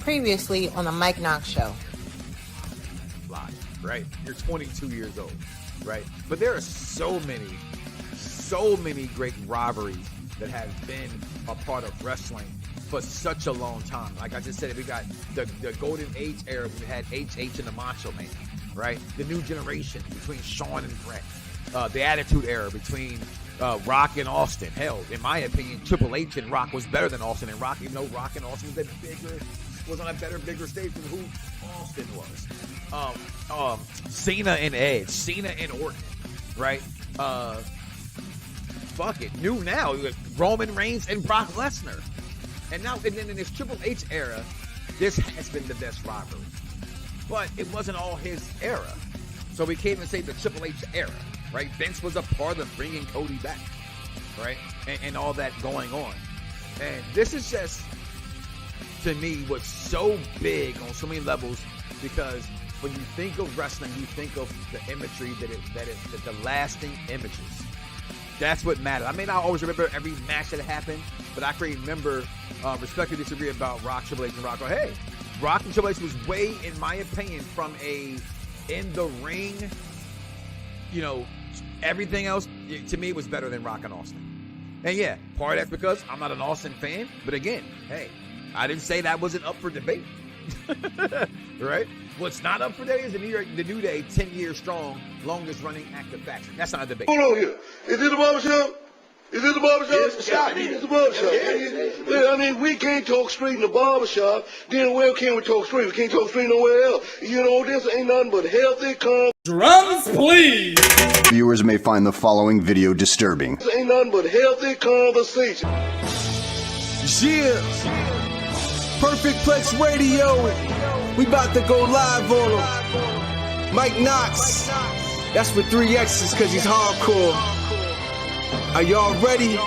Previously on the Mike Knoxxx Show. Right? You're 22 years old, right? But there are so many great rivalries that have been a part of wrestling for such a long time. Like I just said, we got the Golden Age era. We had HH and the Macho Man, right? The new generation between Shawn and Bret. The Attitude Era between Rock and Austin. Hell, in my opinion, Triple H and Rock was better than Austin and Rock, even though Rock and Austin was on a bigger stage than who Austin was. Cena and Edge, Cena and Orton, right? New now, Roman Reigns and Brock Lesnar. And then in this Triple H era, this has been the best rivalry. But it wasn't all his era. So we can't even say the Triple H era, right? Vince was a part of bringing Cody back, right? And all that going on. And this is just, to me, what's so big on so many levels, because when you think of wrestling, you think of the imagery the lasting images. That's what matters. I may not always remember every match that happened, but I can remember, respectfully disagree about Rock, Triple H, and Rock. Hey, Rock and Triple H was way, in my opinion, from a in the ring, everything else, to me, was better than Rock and Austin. And yeah, part of that's because I'm not an Austin fan, but again, hey, I didn't say that wasn't up for debate. Right? What's not up for debate is the New Day, 10 years strong, longest running active faction. That's not a debate. Hold on here. Is it the barbershop? Is it the barbershop? It's the barbershop. Yeah. I mean, we can't talk straight in the barbershop. Then where can we talk straight? We can't talk straight nowhere else. This ain't nothing but healthy drums, please. Viewers may find the following video disturbing. This ain't nothing but healthy conversation. Yeah. Perfect Plex Radio. We about to go live on him. Mike Knoxxx. That's with 3 X's because he's hardcore. Are y'all ready?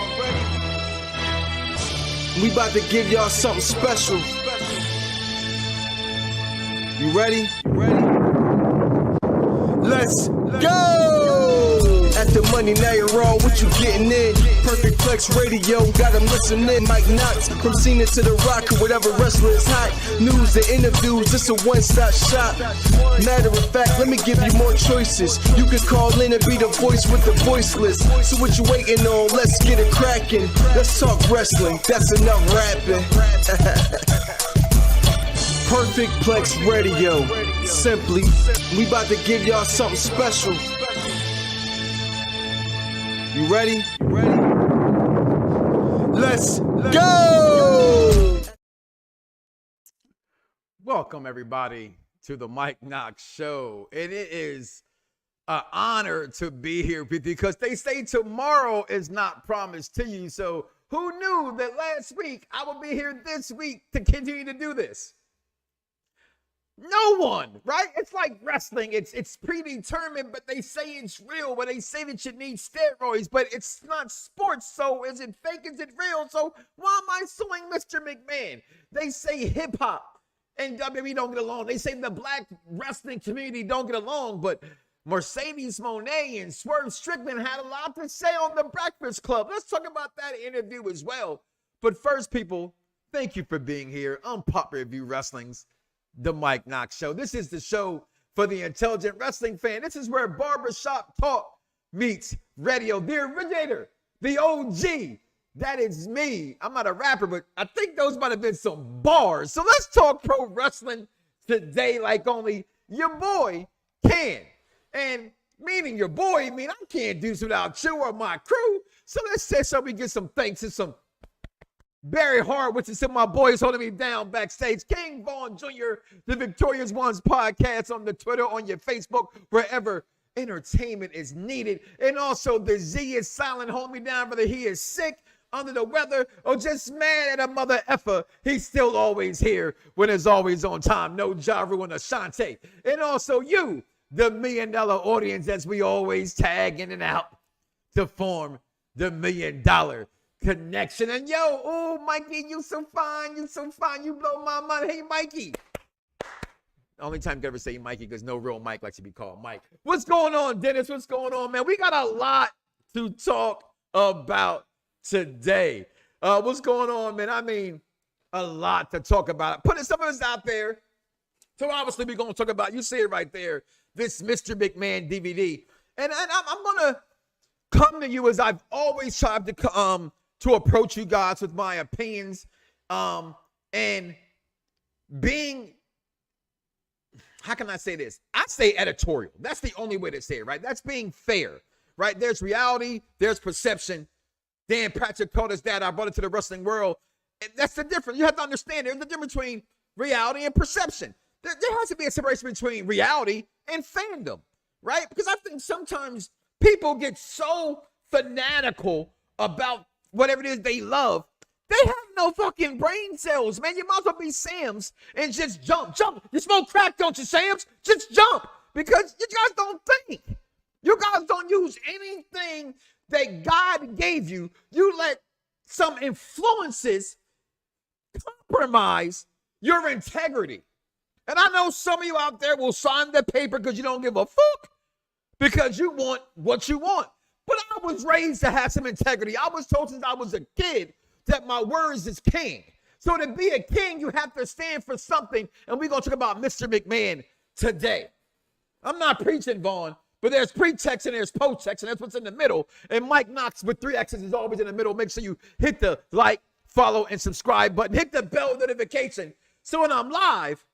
We about to give y'all something special. You ready? Let's go! At the money, now you're raw, what you getting in? Perfect Plex Radio, got them listening. Mike Knoxxx, from Cena to The Rock, or whatever wrestler is hot. News and interviews, this a one-stop shop. Matter of fact, let me give you more choices. You can call in and be the voice with the voiceless. So what you waiting on? Let's get it cracking. Let's talk wrestling, that's enough rapping. Perfect Plex Radio. Simply, we about to give y'all something special. You ready? Let's go! Welcome, everybody, to the Mike Knoxxx Show. And it is an honor to be here because they say tomorrow is not promised to you. So who knew that last week I would be here this week to continue to do this? No one, right? It's like wrestling. It's predetermined, but they say it's real. But they say that you need steroids, but it's not sports. So is it fake? Is it real? So why am I suing Mr. McMahon? They say hip hop and WWE don't get along. They say the black wrestling community don't get along, but Mercedes Moné and Swerve Strickland had a lot to say on the Breakfast Club. Let's talk about that interview as well. But first, people, thank you for being here on Pop Review Wrestling's The Mike Knoxxx Show. This is the show for the intelligent wrestling fan. This is where barbershop talk meets radio. The originator, the OG, that is me. I'm not a rapper, but I think those might have been some bars. So let's talk pro wrestling today like only your boy can. And meaning your boy, I can't do this without you or my crew. So let's say so we get some thanks and some Barry Hart, which is some of my boys holding me down backstage. King Vaughn Jr., the Victorious Ones podcast on the Twitter, on your Facebook, wherever entertainment is needed. And also the Z is silent, hold me down, whether he is sick, under the weather, or just mad at a mother effer. He's still always here when it's always on time. No Ja Rule and Ashanti. And also you, the $1 million audience, as we always tag in and out to form the $1 million connection. And yo, Mikey, you so fine, you blow my mind. Hey, Mikey. The only time you can ever say Mikey because no real Mike likes to be called Mike. What's going on, Dennis? What's going on, man? We got a lot to talk about today. What's going on, man? a lot to talk about. Putting some of us out there. So obviously we're going to talk about, you see it right there, this Mr. McMahon DVD. And I'm going to come to you as I've always tried to approach you guys with my opinions and being, how can I say this? I say editorial. That's the only way to say it, right? That's being fair, right? There's reality, there's perception. Dan Patrick told us that. I brought it to the wrestling world. And that's the difference. You have to understand there's a difference between reality and perception. There has to be a separation between reality and fandom, right? Because I think sometimes people get so fanatical about whatever it is they love. They have no fucking brain cells, man. You might as well be Sam's and just jump. You smoke crack, don't you, Sam's? Just jump, because you guys don't think. You guys don't use anything that God gave you. You let some influences compromise your integrity. And I know some of you out there will sign the paper because you don't give a fuck, because you want what you want. But I was raised to have some integrity. I was told since I was a kid that my words is king. So to be a king, you have to stand for something. And we're going to talk about Mr. McMahon today. I'm not preaching, Vaughn, but there's pre-text and there's post-text, and that's what's in the middle. And Mike Knoxxx with 3 X's is always in the middle. Make sure you hit the like, follow, and subscribe button. Hit the bell notification. So when I'm live,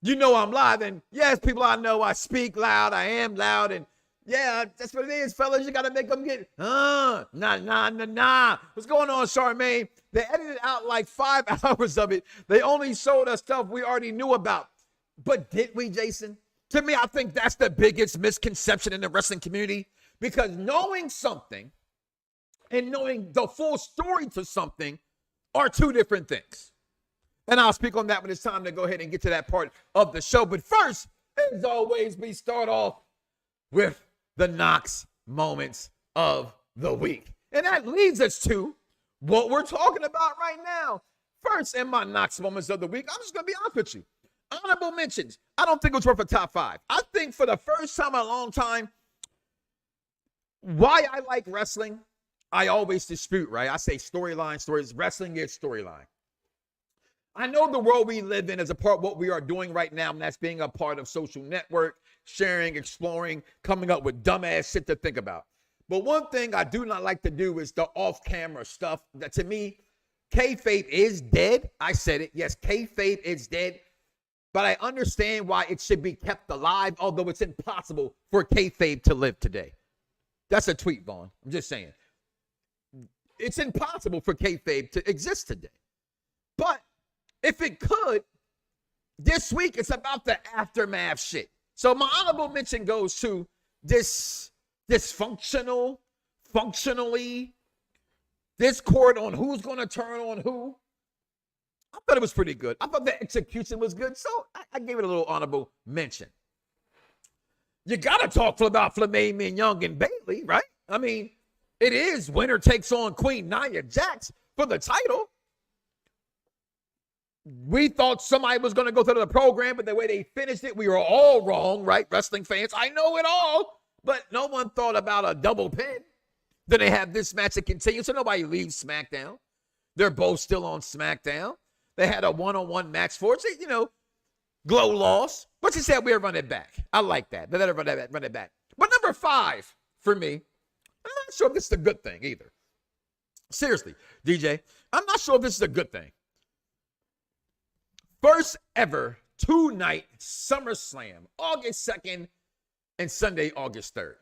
you know I'm live. And yes, people, I know I speak loud. I am loud. And yeah, that's what it is, fellas. You got to make them get, nah. What's going on, Charmaine? They edited out like 5 hours of it. They only showed us stuff we already knew about. But did we, Jason? To me, I think that's the biggest misconception in the wrestling community, because knowing something and knowing the full story to something are 2 different things. And I'll speak on that when it's time to go ahead and get to that part of the show. But first, as always, we start off with the Knox moments of the week. And that leads us to what we're talking about right now. First, in my Knox moments of the week, I'm just going to be honest with you. Honorable mentions. I don't think it was worth a top 5. I think for the first time in a long time, why I like wrestling, I always dispute, right? I say stories. Wrestling is storyline. I know the world we live in is a part of what we are doing right now, and that's being a part of social network, sharing, exploring, coming up with dumbass shit to think about. But one thing I do not like to do is the off-camera stuff. That, to me, kayfabe is dead. I said it. Yes, kayfabe is dead. But I understand why it should be kept alive, although it's impossible for kayfabe to live today. That's a tweet, Vaughn. I'm just saying. It's impossible for kayfabe to exist today. But if it could, this week it's about the aftermath shit. So my honorable mention goes to this dysfunctional, functionally, discord on who's going to turn on who. I thought it was pretty good. I thought the execution was good, so I gave it a little honorable mention. You got to talk about Flamame Young and Bailey, right? I mean, it is winner takes on Queen Nia Jax for the title. We thought somebody was going to go through the program, but the way they finished it, we were all wrong, right? Wrestling fans, I know it all, but no one thought about a double pin. Then they have this match that continues, so nobody leaves SmackDown. They're both still on SmackDown. They had a one-on-one match for it. So, you know, Glow lost, but she said we'll run it back. I like that. They let her run it back. But number 5 for me, I'm not sure if this is a good thing either. Seriously, DJ, I'm not sure if this is a good thing. First ever 2-night SummerSlam, August 2nd and Sunday, August 3rd.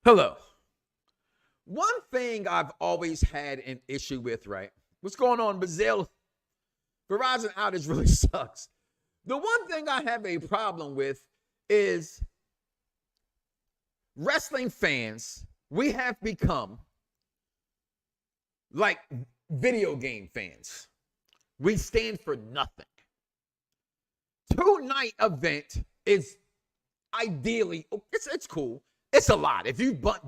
Hello. One thing I've always had an issue with, right? What's going on, Brazil? Verizon outage really sucks. The one thing I have a problem with is wrestling fans, we have become like video game fans. We stand for nothing. 2-night event is ideally, it's cool. It's a lot. If you've been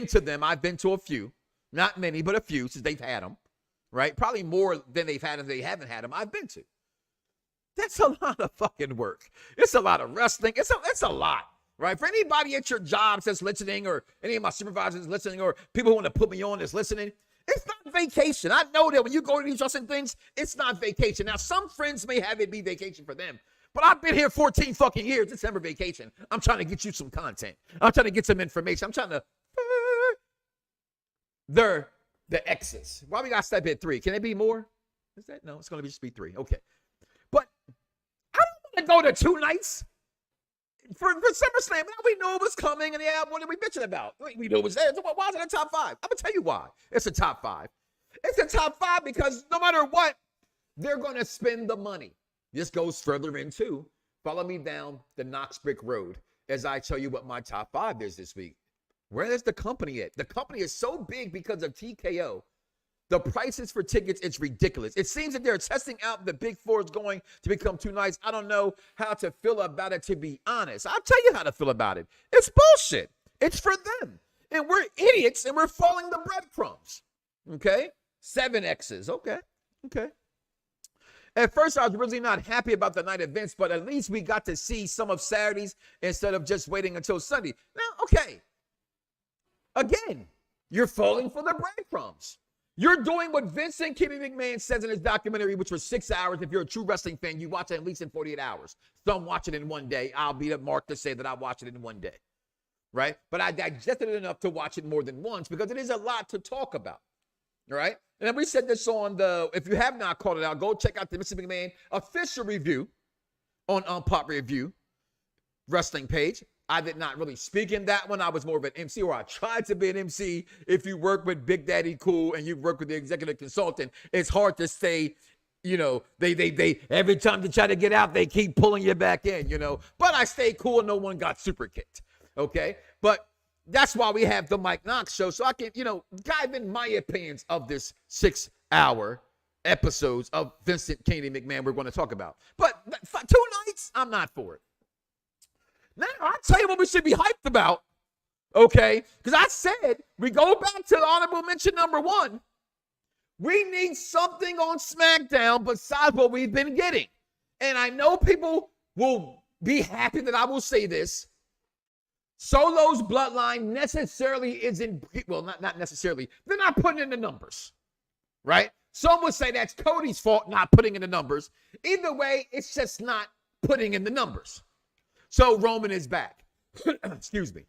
to them, I've been to a few, not many, but a few since they've had them, right? Probably more than they've had them. They haven't had them. I've been to. That's a lot of fucking work. It's a lot of wrestling. It's a lot, right? For anybody at your jobs that's listening, or any of my supervisors listening, or people who want to put me on that's listening, It's not vacation. I know that when you go to these wrestling things, it's not vacation. Now, some friends may have it be vacation for them, but I've been here 14 fucking years. It's never vacation. I'm trying to get you some content. I'm trying to get some information. I'm trying to... They're the X's. Why we got to step at 3? Can it be more? Is that? No, it's going to just be 3. Okay. But I don't want to go to 2 nights for SummerSlam. Now we knew it was coming, and yeah, what are we bitching about? We knew it was there. Why is it a top 5? I'm going to tell you why. It's a top 5. It's a top 5 because no matter what, they're going to spend the money. This goes further into, follow me down the Knox Brick Road as I tell you what my top 5 is this week. Where is the company at? The company is so big because of TKO. The prices for tickets, it's ridiculous. It seems that they're testing out the Big Four is going to become 2 nights. I don't know how to feel about it, to be honest. I'll tell you how to feel about it. It's bullshit. It's for them. And we're idiots, and we're following the breadcrumbs. Okay? 7 X's. Okay. At first, I was really not happy about the night events, but at least we got to see some of Saturdays instead of just waiting until Sunday. Now, okay. Again, you're falling for the breadcrumbs. You're doing what Vincent Kenny McMahon says in his documentary, which was 6 hours. If you're a true wrestling fan, you watch it at least in 48 hours. Some watch it in 1 day. I'll be the mark to say that I watched it in 1 day, right? But I digested it enough to watch it more than once because it is a lot to talk about, all right? And then we said this on if you have not called it out, go check out the Mr. McMahon official review on Pop Review wrestling page. I did not really speak in that one. I was more of an MC, or I tried to be an MC. If you work with Big Daddy Cool and you work with the executive consultant, it's hard to say, they every time they try to get out, they keep pulling you back in, But I stayed cool and no one got super kicked, okay? But that's why we have the Mike Knoxxx Show, so I can, dive in my opinions of this 6-hour episodes of Vincent Kennedy McMahon we're going to talk about. But 2 nights, I'm not for it. Now, I'll tell you what we should be hyped about, okay? Because I said, we go back to honorable mention number 1. We need something on SmackDown besides what we've been getting. And I know people will be happy that I will say this. Solo's bloodline necessarily isn't, well, not necessarily. They're not putting in the numbers, right? Some would say that's Cody's fault not putting in the numbers. Either way, it's just not putting in the numbers. So Roman is back. Excuse me.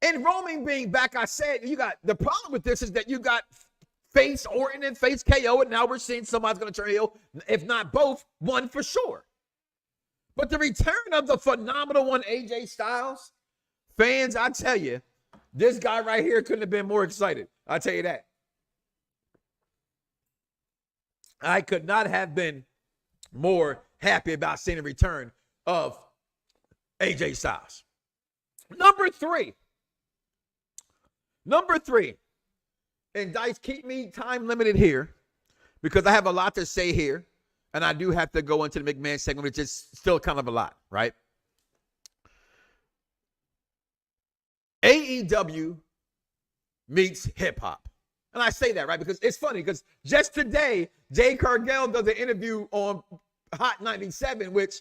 And Roman being back, I said, the problem with this is that you got face Orton and face KO, and now we're seeing somebody's going to turn heel, if not both, one for sure. But the return of the phenomenal one, AJ Styles, fans, I tell you, this guy right here couldn't have been more excited. I'll tell you that. I could not have been more happy about seeing the return of AJ Styles. Number three, and Dice, keep me time limited here because I have a lot to say here, and I do have to go into the McMahon segment, which is still kind of a lot, right? AEW meets hip-hop. And I say that, right, because it's funny, because just today, Jay Cargill does an interview on Hot 97, which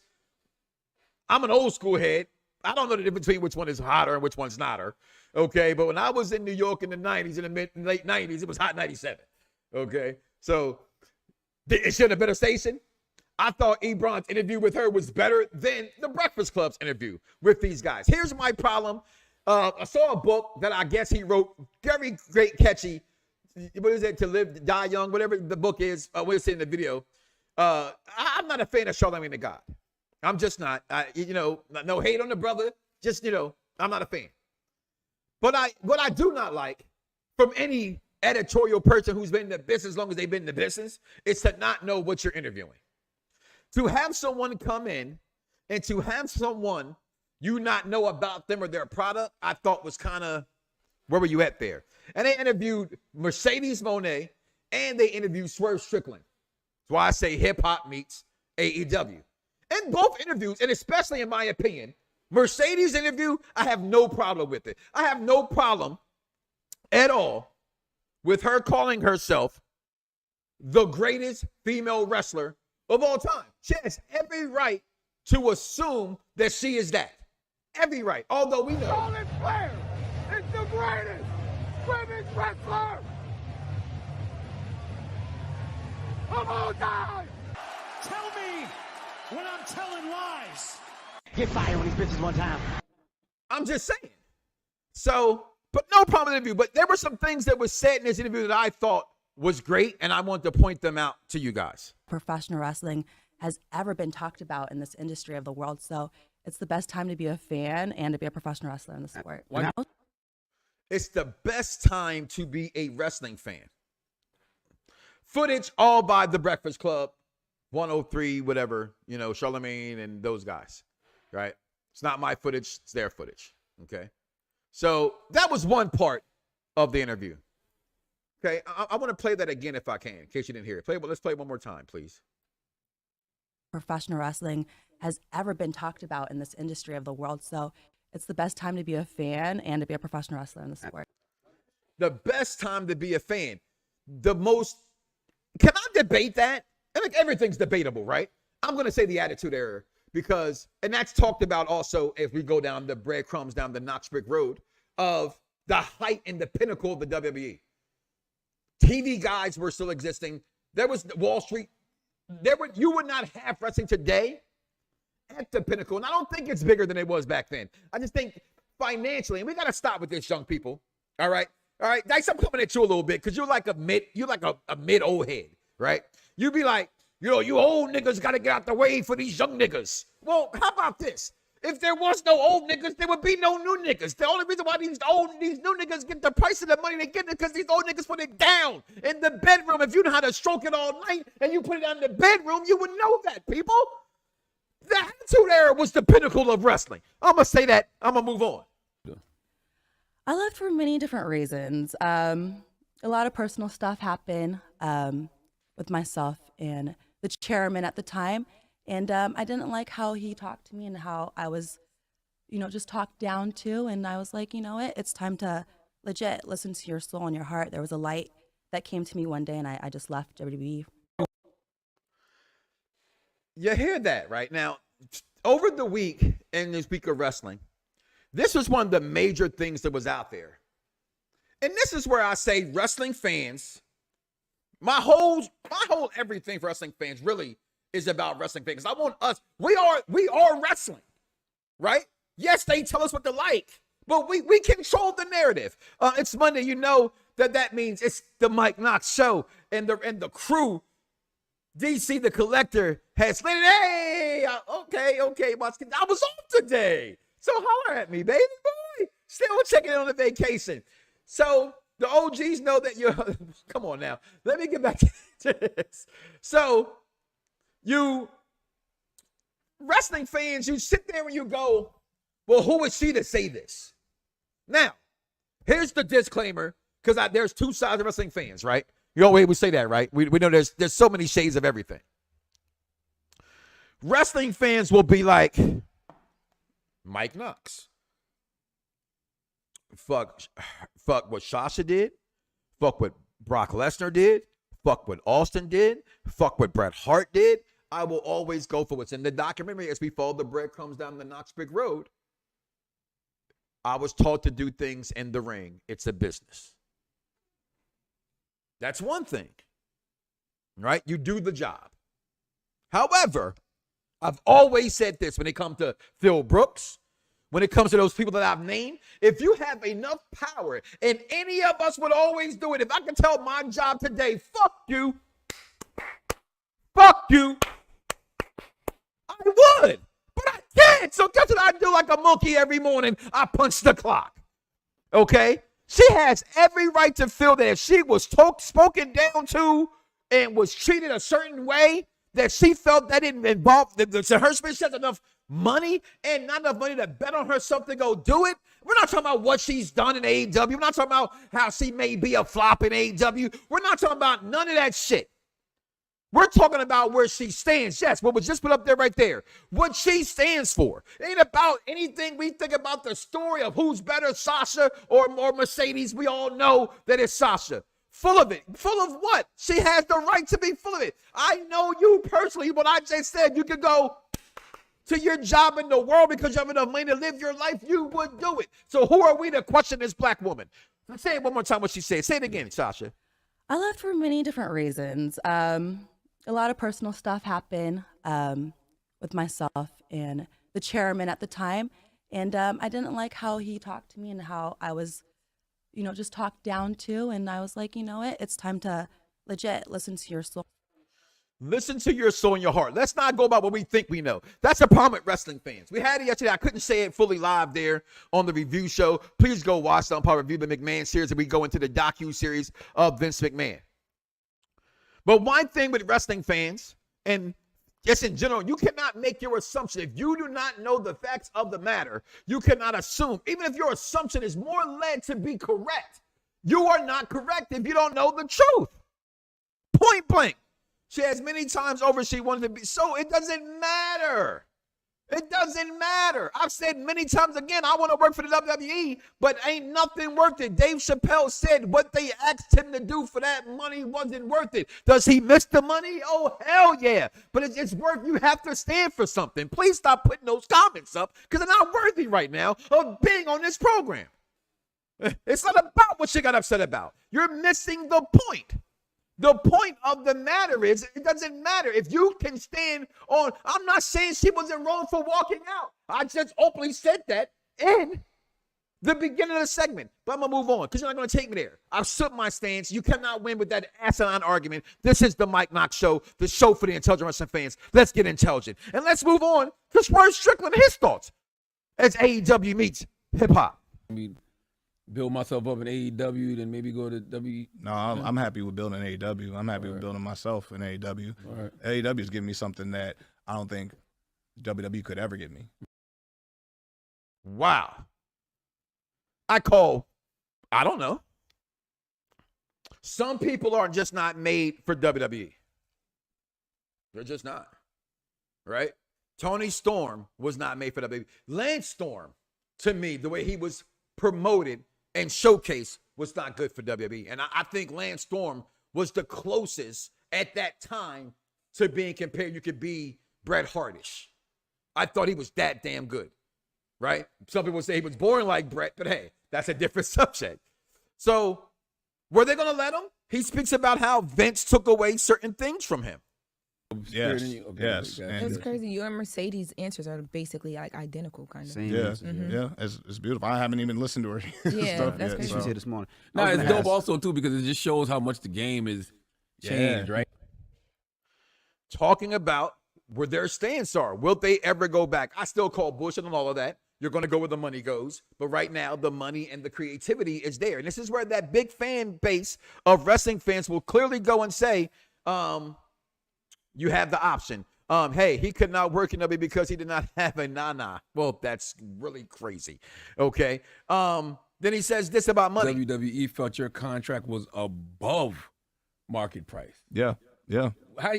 I'm an old school head. I don't know the difference between which one is hotter and which one's notter, okay? But when I was in New York in the 90s, in the late 90s, it was Hot 97, okay? So, is she on a better station? I thought Ebron's interview with her was better than the Breakfast Club's interview with these guys. Here's my problem. I saw a book that I guess he wrote, very great, catchy. What is it? To Live, Die Young, whatever the book is. We'll see in the video. I'm not a fan of Charlamagne the God. I'm just not. No hate on the brother. Just, I'm not a fan. But what I do not like from any editorial person who's been in the business as long as they've been in the business is to not know what you're interviewing. To have someone come in and to have someone you not know about them or their product, I thought was kind of, where were you at there? And they interviewed Mercedes Moné and they interviewed Swerve Strickland. That's why I say hip-hop meets AEW. In both interviews, and especially in my opinion, Mercedes' interview, I have no problem with it. I have no problem at all with her calling herself the greatest female wrestler of all time. She has every right to assume that she is that. Every right. Although we know. Charlotte Flair is the greatest women's wrestler Tell me when I'm telling lies. Get fired on these bitches one time. I'm just saying. So, but no problem in the interview. But there were some things that were said in this interview that I thought was great, and I wanted to point them out to you guys. Professional wrestling has ever been talked about in this industry of the world. So it's the best time to be a fan and to be a professional wrestler in the sport. It's the best time to be a wrestling fan. Footage all by The Breakfast Club, 103, whatever, you know, Charlemagne and those guys, right? It's not my footage, it's their footage, okay? So that was one part of the interview. Okay, I want to play that again if I can, in case you didn't hear it. Let's play it one more time, please. Professional wrestling has ever been talked about in this industry of the world. So it's the best time to be a fan and to be a professional wrestler in the sport. The best time to be a fan. The most, can I debate that? I think everything's debatable, right? I'm going to say the Attitude Era because, and that's talked about also if we go down the breadcrumbs down the Knox Brick Road of the height and the pinnacle of the WWE. TV guys were still existing. There was Wall Street. You would not have wrestling today at the pinnacle. And I don't think it's bigger than it was back then. I just think financially, and we got to stop with this, young people. All right. Dice, I'm coming at you a little bit because you're like a mid old head, right? You be like, you old niggas got to get out the way for these young niggas. Well, how about this? If there was no old niggas, there would be no new niggas. The only reason why these new niggas get the price of the money they get is because these old niggas put it down in the bedroom. If you know how to stroke it all night and you put it down in the bedroom, you would know that, people. The Attitude Era was the pinnacle of wrestling. I'm going to say that. I'm going to move on. I left for many different reasons. A lot of personal stuff happened with myself and the chairman at the time. And I didn't like how he talked to me and how I was, just talked down to. And I was like, you know what? It's time to legit listen to your soul and your heart. There was a light that came to me one day and I just left WWE. You hear that right now? Over the week in this week of wrestling, this was one of the major things that was out there. And this is where I say wrestling fans, my whole everything for wrestling fans really is about wrestling fans. I want us, we are wrestling, right? Yes, they tell us what to like, but we control the narrative. It's Monday, you know that means it's the Mike Knoxxx Show and the crew. DC the Collector has laid it. Hey, okay, I was off today. So holler at me, baby boy. Still checking in on the vacation. So the OGs know that you're, come on now. Let me get back to this. So you wrestling fans, you sit there and you go, well, who is she to say this? Now, here's the disclaimer, because there's two sides of wrestling fans, right? You know, we say that, right? We know there's so many shades of everything. Wrestling fans will be like, Mike Knoxxx. Fuck what Sasha did. Fuck what Brock Lesnar did. Fuck what Austin did. Fuck what Bret Hart did. I will always go for what's in the documentary as we follow the breadcrumbs down the Knox Brick Road. I was taught to do things in the ring. It's a business. That's one thing, right? You do the job. However, I've always said this when it comes to Phil Brooks, when it comes to those people that I've named, if you have enough power, and any of us would always do it, if I could tell my job today, fuck you, I would, but I can't. So guess what I do like a monkey every morning? I punch the clock, okay? She has every right to feel that if she was spoken down to and was treated a certain way, that she felt that didn't involve her space. She has enough money and not enough money to bet on herself to go do it. We're not talking about what she's done in AEW. We're not talking about how she may be a flop in AEW. We're not talking about none of that shit. We're talking about where she stands. Yes, what was just put up there right there. What she stands for. It ain't about anything we think about the story of who's better, Sasha or Mercedes. We all know that it's Sasha. Full of it. Full of what? She has the right to be full of it. I know you personally, what I just said, you could go to your job in the world because you have enough money to live your life, you would do it. So who are we to question this black woman? Say it one more time what she said. Say it again, Sasha. I left for many different reasons. a lot of personal stuff happened with myself and the chairman at the time. And I didn't like how he talked to me and how I was, just talked down to. And I was like, you know what? It's time to legit listen to your soul. Listen to your soul and your heart. Let's not go by what we think we know. That's a problem with wrestling fans. We had it yesterday. I couldn't say it fully live there on the review show. Please go watch the Umpire Review the McMahon series, and we go into the docu-series of Vince McMahon. But one thing with wrestling fans, and just in general, you cannot make your assumption. If you do not know the facts of the matter, you cannot assume. Even if your assumption is more led to be correct, you are not correct if you don't know the truth. Point blank. She has many times over she wanted to be. So it doesn't matter. It doesn't matter. I've said many times again, I want to work for the WWE, but ain't nothing worth it. Dave Chappelle said what they asked him to do for that money wasn't worth it. Does he miss the money? Oh, hell yeah. But it's worth, you have to stand for something. Please stop putting those comments up because they're not worthy right now of being on this program. It's not about what you got upset about. You're missing the point. The point of the matter is, it doesn't matter. If you can stand on, I'm not saying she wasn't wrong for walking out. I just openly said that in the beginning of the segment. But I'm going to move on because you're not going to take me there. I've stood my stance. You cannot win with that asinine argument. This is the Mike Knoxxx Show, the show for the intelligent wrestling fans. Let's get intelligent. And let's move on to Swerve Strickland and his thoughts as AEW meets hip-hop. I mean, build myself up in AEW, then maybe go to W. No, I'm happy with building AEW. I'm happy with building myself in AEW. AEW is giving me something that I don't think WWE could ever give me. Wow. I don't know. Some people are just not made for WWE. They're just not. Right? Tony Storm was not made for WWE. Lance Storm, to me, the way he was promoted and showcased was not good for WWE. And I think Lance Storm was the closest at that time to being compared. You could be Bret Hartish. I thought he was that damn good, right? Some people say he was boring like Bret, but hey, that's a different subject. So were they going to let him? He speaks about how Vince took away certain things from him. Yes, yes. It's crazy. You and Mercedes' answers are basically like identical, kind of. Same. Yeah, yeah. It's beautiful. I haven't even listened to her stuff that's yet. crazy. So. She this morning. No, it's dope also too because it just shows how much the game is changed, right? Talking about where their stance are. Will they ever go back? I still call bullshit on all of that. You're going to go where the money goes. But right now, the money and the creativity is there. And this is where that big fan base of wrestling fans will clearly go and say, you have the option. Hey, he could not work in WWE because he did not have a nana. Well, that's really crazy. Okay. Then he says this about money. WWE felt your contract was above market price. Yeah, yeah.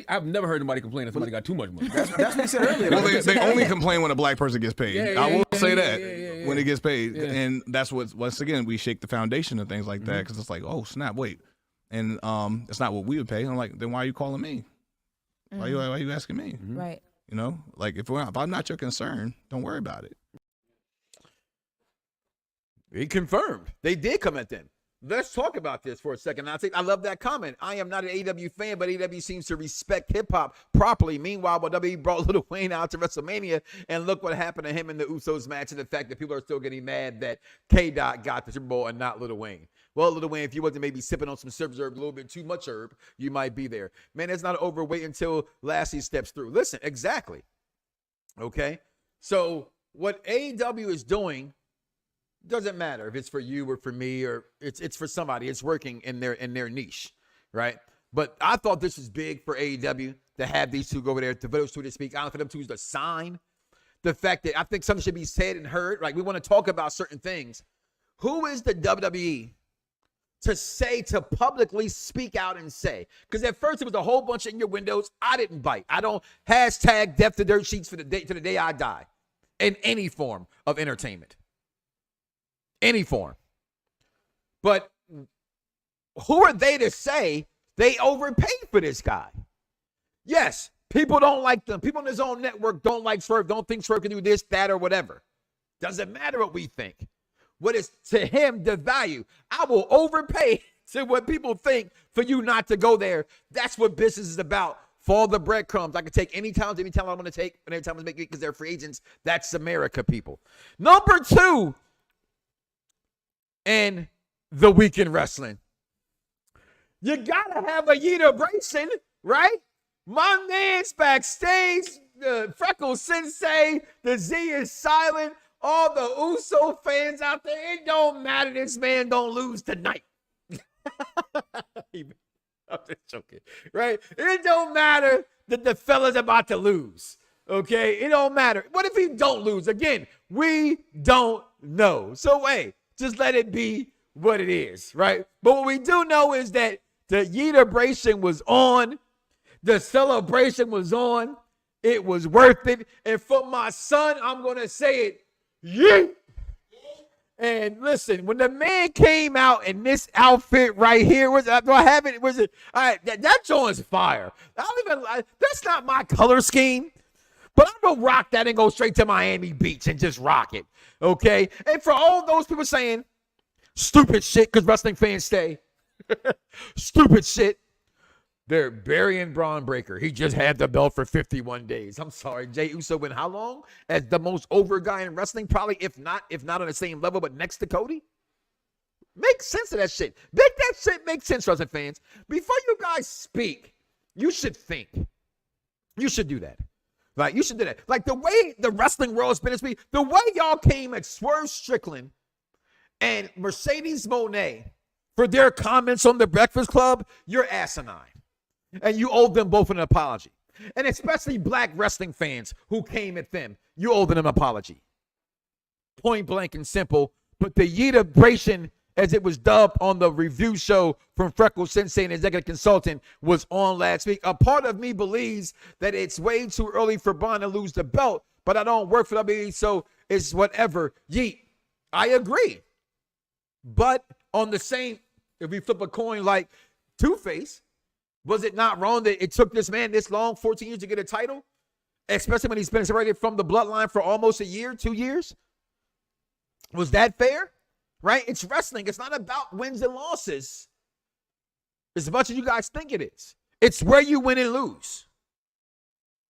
I've never heard anybody complain that somebody got too much money. That's what he said earlier. Well, they only complain when a black person gets paid. I will say that when it gets paid. Yeah. And that's what, once again, we shake the foundation and things like that because it's like, oh, snap, wait. And it's not what we would pay. I'm like, then why are you calling me? Why are you asking me? Right. You know, like if I'm not your concern, don't worry about it. He confirmed. They did come at them. Let's talk about this for a second. I love that comment. I am not an AEW fan, but AEW seems to respect hip-hop properly. Meanwhile, WWE brought Lil Wayne out to WrestleMania, and look what happened to him in the Usos match, and the fact that people are still getting mad that K-Dot got the Super Bowl and not Lil Wayne. Well, Lil Wayne, if you wasn't maybe sipping on some herb, a little bit too much herb, you might be there. Man, it's not over. Wait until Lassie steps through. Listen, exactly. Okay? So what AEW is doing doesn't matter if it's for you or for me or it's for somebody. It's working in their niche, right? But I thought this was big for AEW to have these two go over there, to those two to speak. I don't for them two to sign. The fact that I think something should be said and heard. Like, we want to talk about certain things. Who is the WWE to publicly speak out and say? Because at first it was a whole bunch in your windows. I didn't bite. I don't hashtag death to dirt sheets to the day I die in any form of entertainment. Any form. But who are they to say they overpaid for this guy? Yes, people don't like them. People on his own network don't like Swerve, don't think Swerve can do this, that, or whatever. Doesn't matter what we think. What is to him the value? I will overpay to what people think for you not to go there. That's what business is about Follow the breadcrumbs. I can take any talent I want to take, and every time I make it because they're free agents. That's America, people. Number 2 in the week in wrestling. You gotta have a yeabration, right? My man's backstage, the Freckle Sensei, the Z is silent, all the Uso fans out there. It don't matter. This man don't lose tonight. I'm just joking, right? It don't matter that the fella's about to lose, okay? It don't matter. What if he don't lose? Again, we don't know. So, hey, just let it be what it is, right? But what we do know is that the yeabration was on. The celebration was on. It was worth it. And for my son, I'm going to say it, yeet. And listen, when the man came out in this outfit right here, do I have it? Was it? All right, that joint's fire. That's not my color scheme, but I'm gonna rock that and go straight to Miami Beach and just rock it, okay? And for all those people saying stupid shit because wrestling fans stay, stupid shit. They're burying Braun Breaker. He just had the belt for 51 days. I'm sorry. Jey Uso went how long? As the most over guy in wrestling? Probably, if not on the same level, but next to Cody? Make sense of that shit. Make that shit make sense, wrestling fans. Before you guys speak, you should think. You should do that. Like, you should do that. Like, the way the wrestling world has been this week, the way y'all came at Swerve Strickland and Mercedes Moné for their comments on the Breakfast Club, you're asinine. And you owe them both an apology. And especially black wrestling fans who came at them, you owe them an apology. Point blank and simple. But the yeabration, as it was dubbed on the review show from Freckle Sensei and executive consultant, was on last week. A part of me believes that it's way too early for Braun to lose the belt, but I don't work for WWE, so it's whatever. Yeet. I agree. But on the same, if we flip a coin like Two-Face, was it not wrong that it took this man this long, 14 years to get a title? Especially when he's been separated from the bloodline for almost a year, 2 years? Was that fair? Right? It's wrestling. It's not about wins and losses as much as you guys think it is. It's where you win and lose.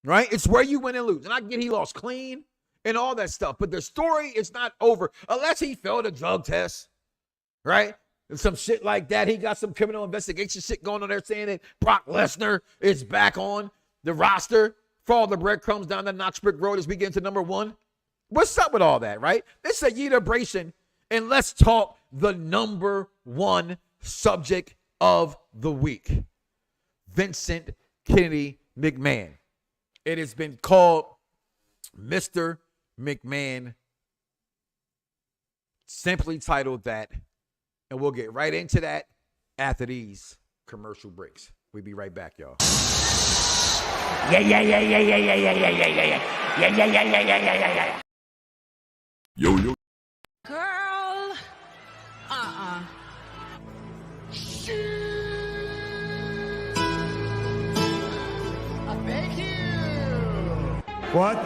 Right? It's where you win and lose. And I get he lost clean and all that stuff, but the story is not over unless he failed a drug test. Right? And some shit like that. He got some criminal investigation shit going on there saying that Brock Lesnar is back on the roster. Follow the breadcrumbs down the Knox Brick Road as we get into number 1. What's up with all that, right? It's a yeabration, and let's talk the number 1 subject of the week. Vincent Kennedy McMahon. It has been called Mr. McMahon, simply titled that. And we'll get right into that after these commercial breaks. We'll be right back, y'all. Yeah. Yo. Girl. Thank you. What?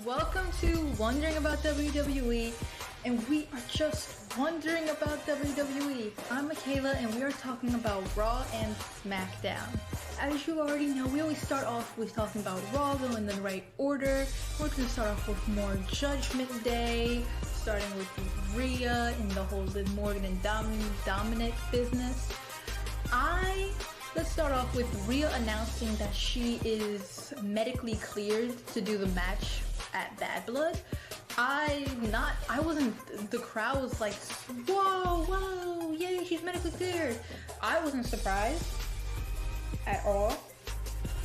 Welcome to Wondering About WWE, and we are just wondering about WWE. I'm Michaela, and we are talking about Raw and SmackDown. As you already know, we always start off with talking about Raw, going in the right order. We're going to start off with more Judgment Day, starting with Rhea and the whole Liv Morgan and Dominic business. Let's start off with Rhea announcing that she is medically cleared to do the match at Bad Blood. The crowd was like, whoa, yay, she's medically cleared. I wasn't surprised at all.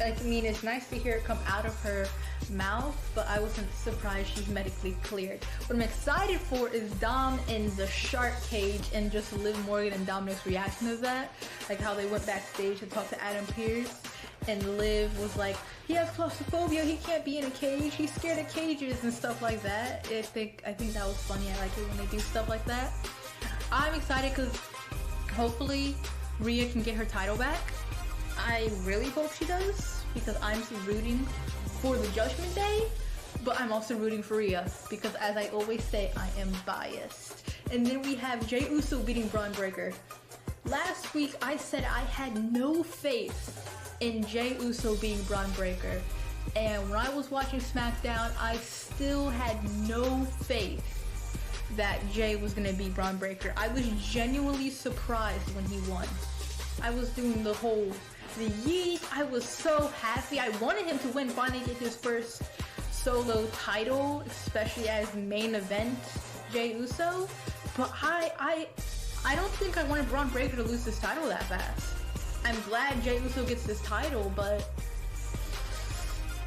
I mean, it's nice to hear it come out of her mouth, but I wasn't surprised she's medically cleared. What I'm excited for is Dom in the shark cage and just Liv Morgan and Dominic's reaction to that. Like how they went backstage to talk to Adam Pearce, and Liv was like, he has claustrophobia, he can't be in a cage, he's scared of cages and stuff like that. I think that was funny. I like it when they do stuff like that. I'm excited because hopefully Rhea can get her title back. I really hope she does, because I'm rooting for the Judgment Day, but I'm also rooting for Rhea, because as I always say, I am biased. And then we have Jey Uso beating Braun Breaker. Last week, I said I had no faith in Jey Uso being Braun Breaker. And when I was watching SmackDown, I still had no faith that Jey was going to be Braun Breaker. I was genuinely surprised when he won. I was doing the yeet. I was so happy. I wanted him to win, finally get his first solo title, especially as main event Jey Uso. But I don't think I wanted Braun Breaker to lose this title that fast. I'm glad Jey Uso gets this title, but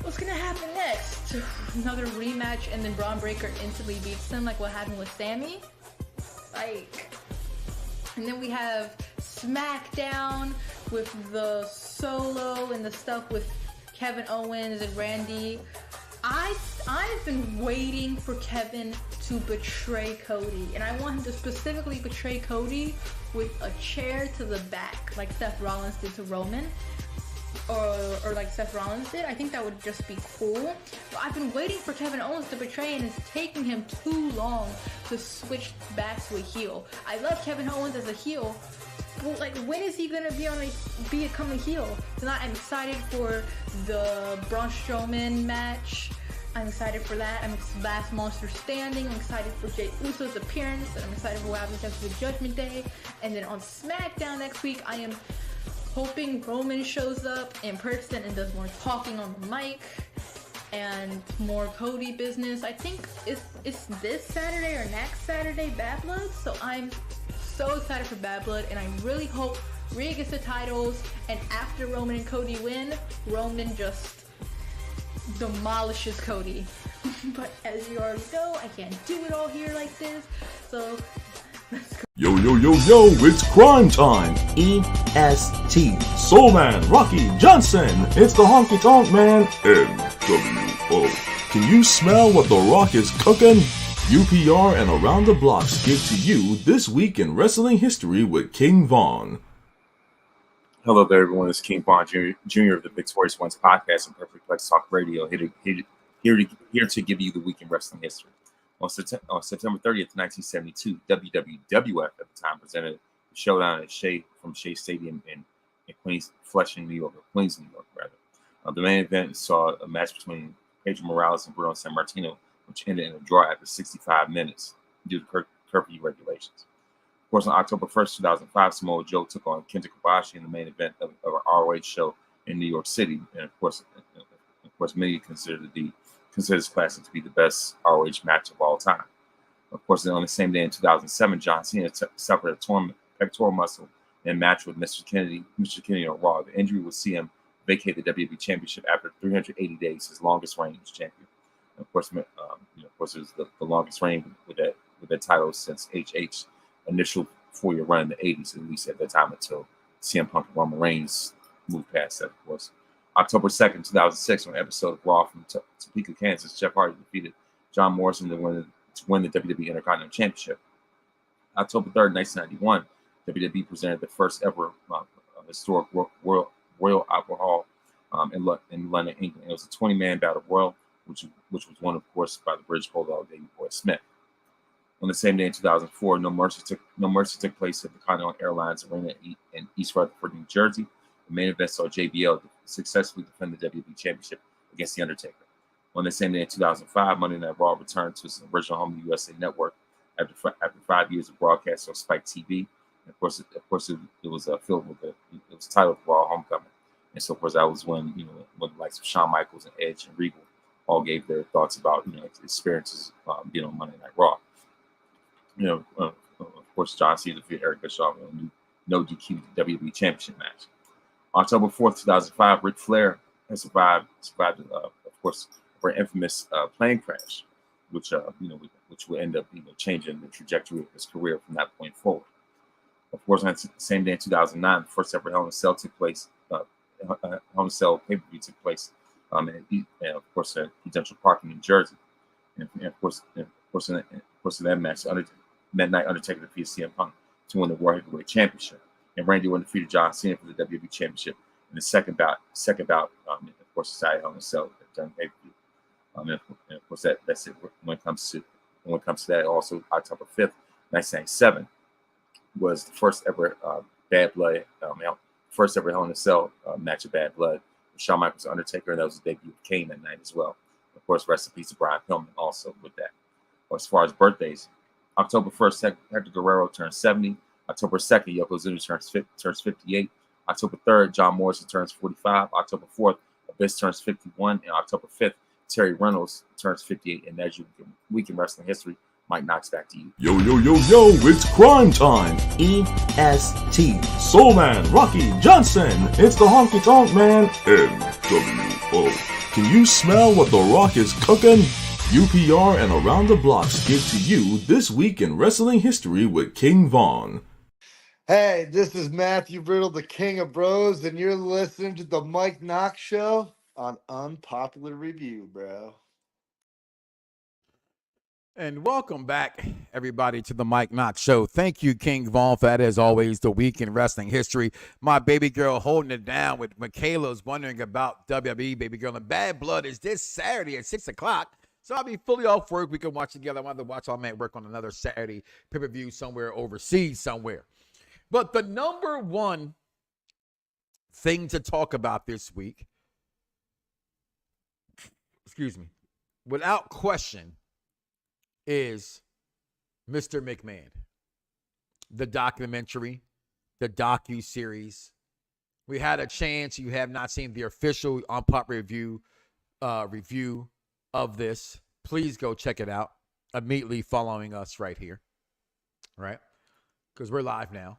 what's gonna happen next? Another rematch and then Braun Breaker instantly beats him like what happened with Sammy? And then we have SmackDown with the solo and the stuff with Kevin Owens and Randy. I've been waiting for Kevin to betray Cody, and I want him to specifically betray Cody with a chair to the back, like Seth Rollins did to Roman, or like Seth Rollins did. I think that would just be cool. But I've been waiting for Kevin Owens to betray, and it's taking him too long to switch back to a heel. I love Kevin Owens as a heel, but like, when is he gonna become a heel? So now I'm excited for the Braun Strowman match. I'm excited for that. I'm last Monster Standing. I'm excited for Jey Uso's appearance, and I'm excited for what happens after the Judgment Day. And then on SmackDown next week, I am hoping Roman shows up in person and does more talking on the mic and more Cody business. I think it's this Saturday or next Saturday, Bad Blood. So I'm so excited for Bad Blood, and I really hope Rhea gets the titles, and after Roman and Cody win, Roman just demolishes Cody. But as you already know, I can't do it all here like this, so let's go. Yo, it's crime time. EST. Soul Man, Rocky Johnson. It's the Honky Tonk Man, NWO. Can you smell what The Rock is cooking? UPR and Around the Blocks give to you This Week in Wrestling History with King Vaughn. Hello there, everyone. It's King Vaughn Jr. of the Victorious Ones podcast and Perfect Plex Talk Radio, here to give you the week in wrestling history. On September 30th, 1972, WWF at the time presented the showdown at Shea Stadium in Queens, Flushing, New York, or Queens, New York, rather. The main event saw a match between Pedro Morales and Bruno Sammartino, which ended in a draw after 65 minutes due to curfew regulations. Of course, on October 1st, 2005, Samoa Joe took on Kenta Kobashi in the main event of an ROH show in New York City, and of course, many consider this classic to be the best ROH match of all time. Of course, on the same day in 2007, John Cena suffered a torn pectoral muscle in a match with Mr. Kennedy on Raw. The injury would see him vacate the WWE Championship after 380 days, his longest reign as champion. And of course, it was the longest reign with that title since HH's initial 4-year run in the 80s, at least at that time, until CM Punk and Roman Reigns moved past that, of course. October 2nd, 2006, on an episode of Raw from Topeka, Kansas, Jeff Hardy defeated John Morrison to win the WWE Intercontinental Championship. October 3rd, 1991, WWE presented the first ever historic Royal Albert Hall in London, England. It was a 20-man battle royal, which was won, of course, by the British Bulldog Davey Boy Smith. On the same day in 2004, No Mercy took place at the Continental Airlines Arena in East Rutherford, New Jersey. The main event saw JBL successfully defend the WWE Championship against The Undertaker. On the same day in 2005, Monday Night Raw returned to its original home, the USA Network, after 5 years of broadcast on Spike TV. And of course, it was filled with it was titled Raw Homecoming. And so, of course, that was when the likes of Shawn Michaels and Edge and Regal all gave their thoughts about experiences being on Monday Night Raw. Of course, John Cena defeated Eric Bischoff in a no DQ WWE Championship match. October 4th, 2005, Ric Flair has survived, of course, for an infamous plane crash, which will end up changing the trajectory of his career from that point forward. Of course, on the same day in 2009, the first ever Hell in a Cell took place. Hell in a Cell pay-per-view took place, and of course, at Prudential Park in New Jersey. And of course, in that match, Midnight Undertaker defeated CM Punk to win the World Heavyweight Championship, and Randy Orton defeated John Cena for the WWE Championship in the second bout, of course, decided Hell in a Cell during pay-per-view. And of course, that's it. When it comes to that, also October 5th, 1997, was the first ever Bad Blood, first ever Hell in a Cell match of Bad Blood. Shawn Michaels Undertaker, and that was his debut with Kane that night as well. Of course, rest in peace to Brian Pillman also with that. As far as birthdays, October 1st, Hector Guerrero turns 70. October 2nd, Yokozuna turns 58. October 3rd, John Morrison turns 45. October 4th, Abyss turns 51. And October 5th, Terry Reynolds turns 58. And as you week in wrestling history, Mike Knoxxx, back to you. Yo, it's crime time. EST. Soul Man, Rocky Johnson. It's the Honky Tonk Man, NWO. Can you smell what The Rock is cooking? UPR and Around the Blocks give to you This Week in Wrestling History with King Vaughn. Hey, this is Matthew Brittle, the King of Bros, and you're listening to the Mike Knoxxx Show on Unpopular Review, bro. And welcome back, everybody, to the Mike Knoxxx Show. Thank you, King Vaughn, for that, as always, the week in wrestling history. My baby girl holding it down with Michaela's wondering about WWE, baby girl. And Bad Blood is this Saturday at 6 o'clock. So I'll be fully off work. We can watch together. I wanted to watch all man work on another Saturday pay-per-view somewhere overseas somewhere. But the number one thing to talk about this week, without question, is Mr. McMahon. The documentary, the docuseries. We had a chance. You have not seen the official Unpopular review of this. Please go check it out immediately following us right here. Right? Because we're live now.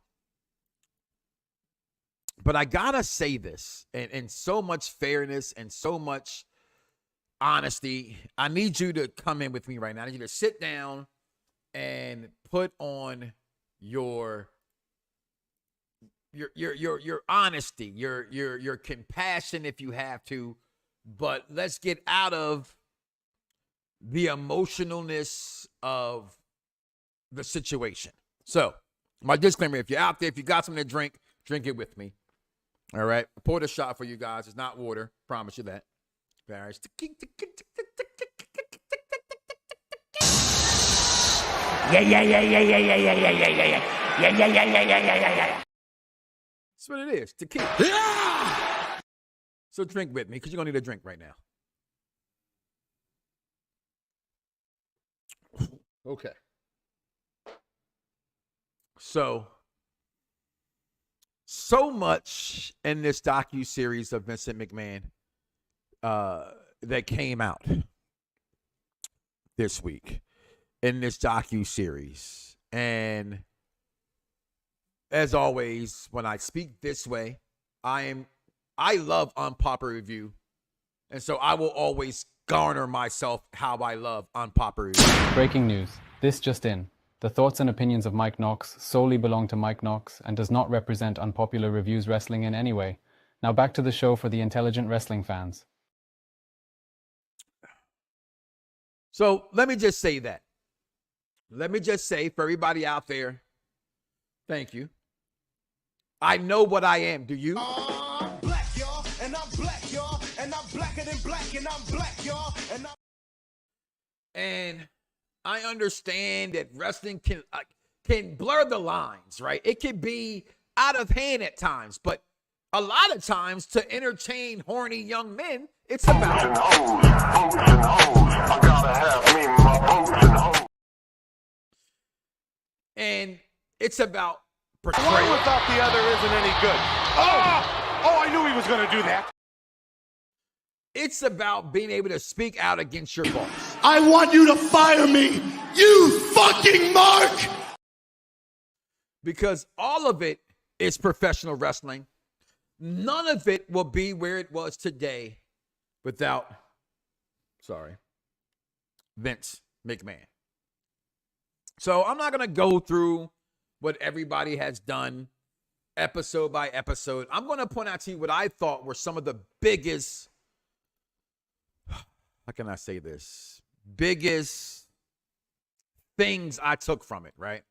But I gotta say this, and so much fairness and so much honesty. I need you to come in with me right now. I need you to sit down and put on your honesty, your compassion if you have to, but let's get out of the emotionalness of the situation. So, my disclaimer, if you're out there, if you got something to drink, drink it with me. All right? I poured a shot for you guys. It's not water. Promise you that. All right. Yeah. That's what it is. Tequila. Yeah! So drink with me, because you're going to need a drink right now. Okay. So much in this docuseries of Vincent McMahon that came out this week in this docuseries. And as always, when I speak this way, I love Unpopular Review. And so I will always garner myself how I love Unpopular Review. Breaking news. This just in. The thoughts and opinions of Mike Knoxxx solely belong to Mike Knoxxx and does not represent Unpopular Review's wrestling in any way. Now back to the show for the intelligent wrestling fans. So let me just say that. Let me just say for everybody out there, thank you. I know what I am. Do you? I'm black, y'all, and I'm black, y'all, and I'm blacker than black, and I'm black, y'all, and I'm... And I understand that wrestling can blur the lines, right? It can be out of hand at times, but a lot of times to entertain horny young men, it's about I gotta have me my boots and hoes. And it's about portrayal. One without the other isn't any good. Oh, I knew he was going to do that. It's about being able to speak out against your boss. I want you to fire me, you fucking mark! Because all of it is professional wrestling. None of it will be where it was today without, Vince McMahon. So I'm not going to go through what everybody has done episode by episode. I'm going to point out to you what I thought were some of the biggest, how can I say this? Biggest things I took from it, right?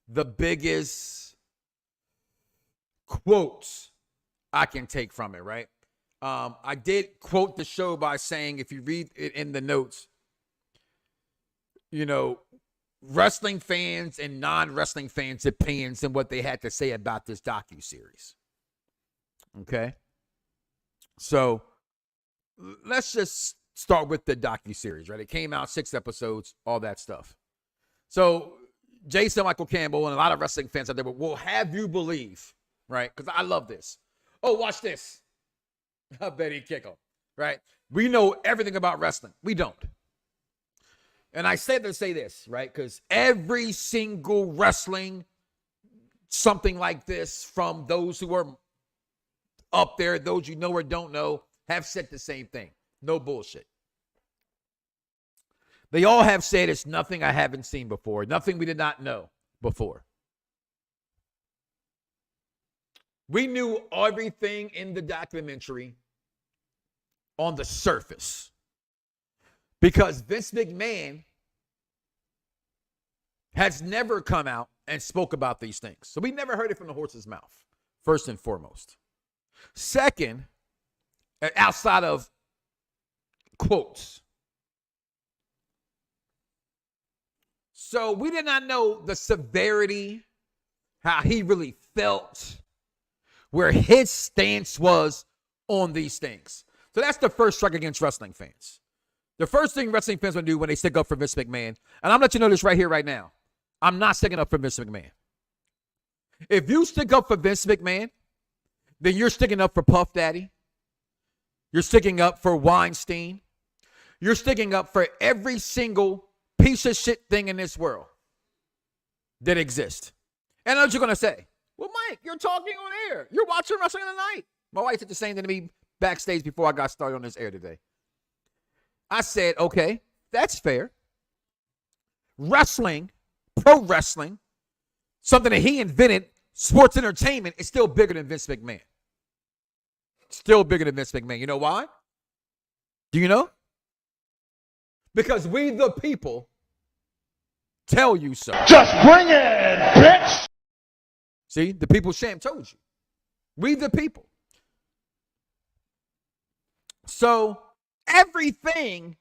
The biggest quotes I can take from it, right? I did quote the show by saying, if you read it in the notes, wrestling fans and non-wrestling fans' opinions and what they had to say about this docuseries. Okay? So let's just start with the docuseries, right? It came out 6 episodes, all that stuff. So Jason Michael Campbell and a lot of wrestling fans out there will have you believe, right? Because I love this. Oh, watch this. I bet he'd kick him, right? We know everything about wrestling. We don't. And I say to say this, right? Because every single wrestling, something like this, from those who are up there, those you know or don't know, have said the same thing. No bullshit. They all have said it's nothing I haven't seen before, nothing we did not know before. We knew everything in the documentary on the surface because Vince McMahon has never come out and spoke about these things. So we never heard it from the horse's mouth, first and foremost. Second, outside of quotes. So we did not know the severity, how he really felt, where his stance was on these things. So that's the first strike against wrestling fans. The first thing wrestling fans will do when they stick up for Vince McMahon, and I'm going to let you know this right here, right now. I'm not sticking up for Vince McMahon. If you stick up for Vince McMahon, then you're sticking up for Puff Daddy. You're sticking up for Weinstein. You're sticking up for every single piece of shit thing in this world that exists. And I know what you're going to say. Well, Mike, you're talking on air. You're watching Wrestling Tonight. My wife said the same thing to me backstage before I got started on this air today. I said, okay, that's fair. Wrestling, pro wrestling, something that he invented, sports entertainment, is still bigger than Vince McMahon. Still bigger than Vince McMahon. You know why? Do you know? Because we the people tell you so. Just bring it, bitch! See, the people sham told you. We the people. So everything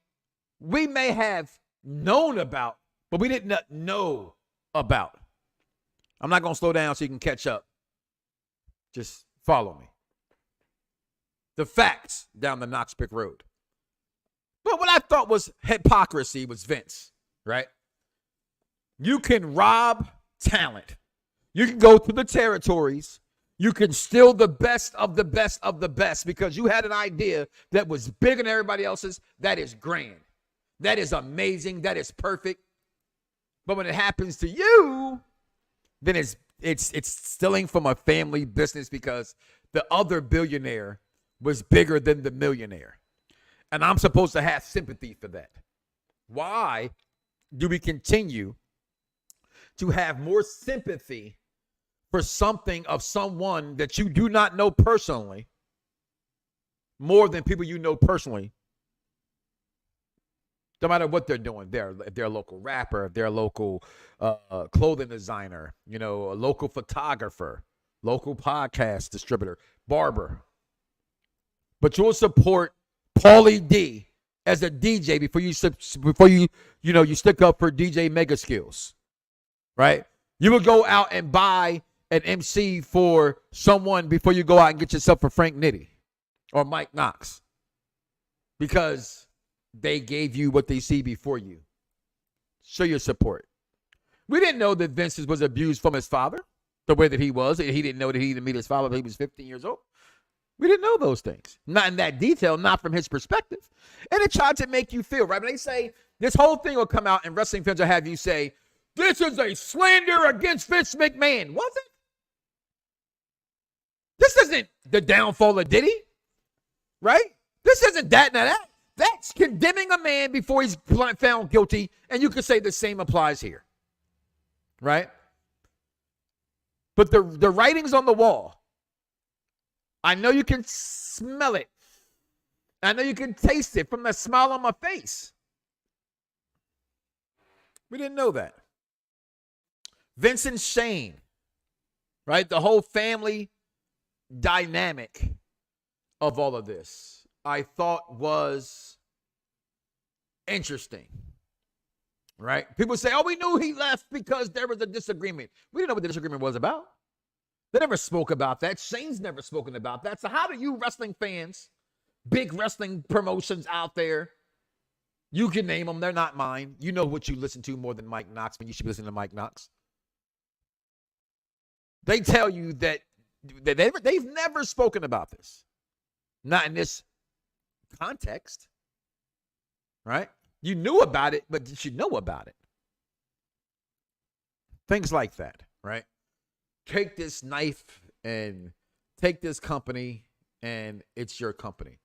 we may have known about, but we didn't know about. I'm not going to slow down so you can catch up. Just follow me. The facts down the Knox Pick Road. But what I thought was hypocrisy was Vince, right? You can rob talent. You can go to the territories. You can steal the best of the best of the best because you had an idea that was bigger than everybody else's. That is grand. That is amazing. That is perfect. But when it happens to you, then it's stealing from a family business because the other billionaire was bigger than the millionaire. And I'm supposed to have sympathy for that. Why do we continue to have more sympathy for something of someone that you do not know personally more than people you know personally? No matter what they're doing, if they're a local rapper, if they're a local clothing designer, you know, a local photographer, local podcast distributor, barber. But you'll support Paulie D as a DJ before you stick up for DJ Mega Skills, right? You would go out and buy an MC for someone before you go out and get yourself a Frank Nitti or Mike Knoxxx because they gave you what they see before you. Show your support. We didn't know that Vince was abused from his father the way that he was. He didn't know that he didn't meet his father until he was 15 years old. We didn't know those things. Not in that detail, not from his perspective. And it tried to make you feel, right? But they say this whole thing will come out and wrestling fans will have you say, this is a slander against Vince McMahon. Was it? This isn't the downfall of Diddy, right? This isn't that. Now that's condemning a man before he's found guilty, and you could say the same applies here, right? But the writing's on the wall. I know you can smell it. I know you can taste it from the smile on my face. We didn't know that. Vince and Shane, right? The whole family dynamic of all of this, I thought was interesting. right? People say, oh, we knew he left because there was a disagreement. We didn't know what the disagreement was about. They never spoke about that. Shane's never spoken about that. So how do you wrestling fans, big wrestling promotions out there, you can name them. They're not mine. You know what you listen to more than Mike Knoxxx, but you should be listening to Mike Knoxxx. They tell you that they've never spoken about this. Not in this context, right? You knew about it, but did you know about it? Things like that, right? Take this knife and take this company, and it's your company.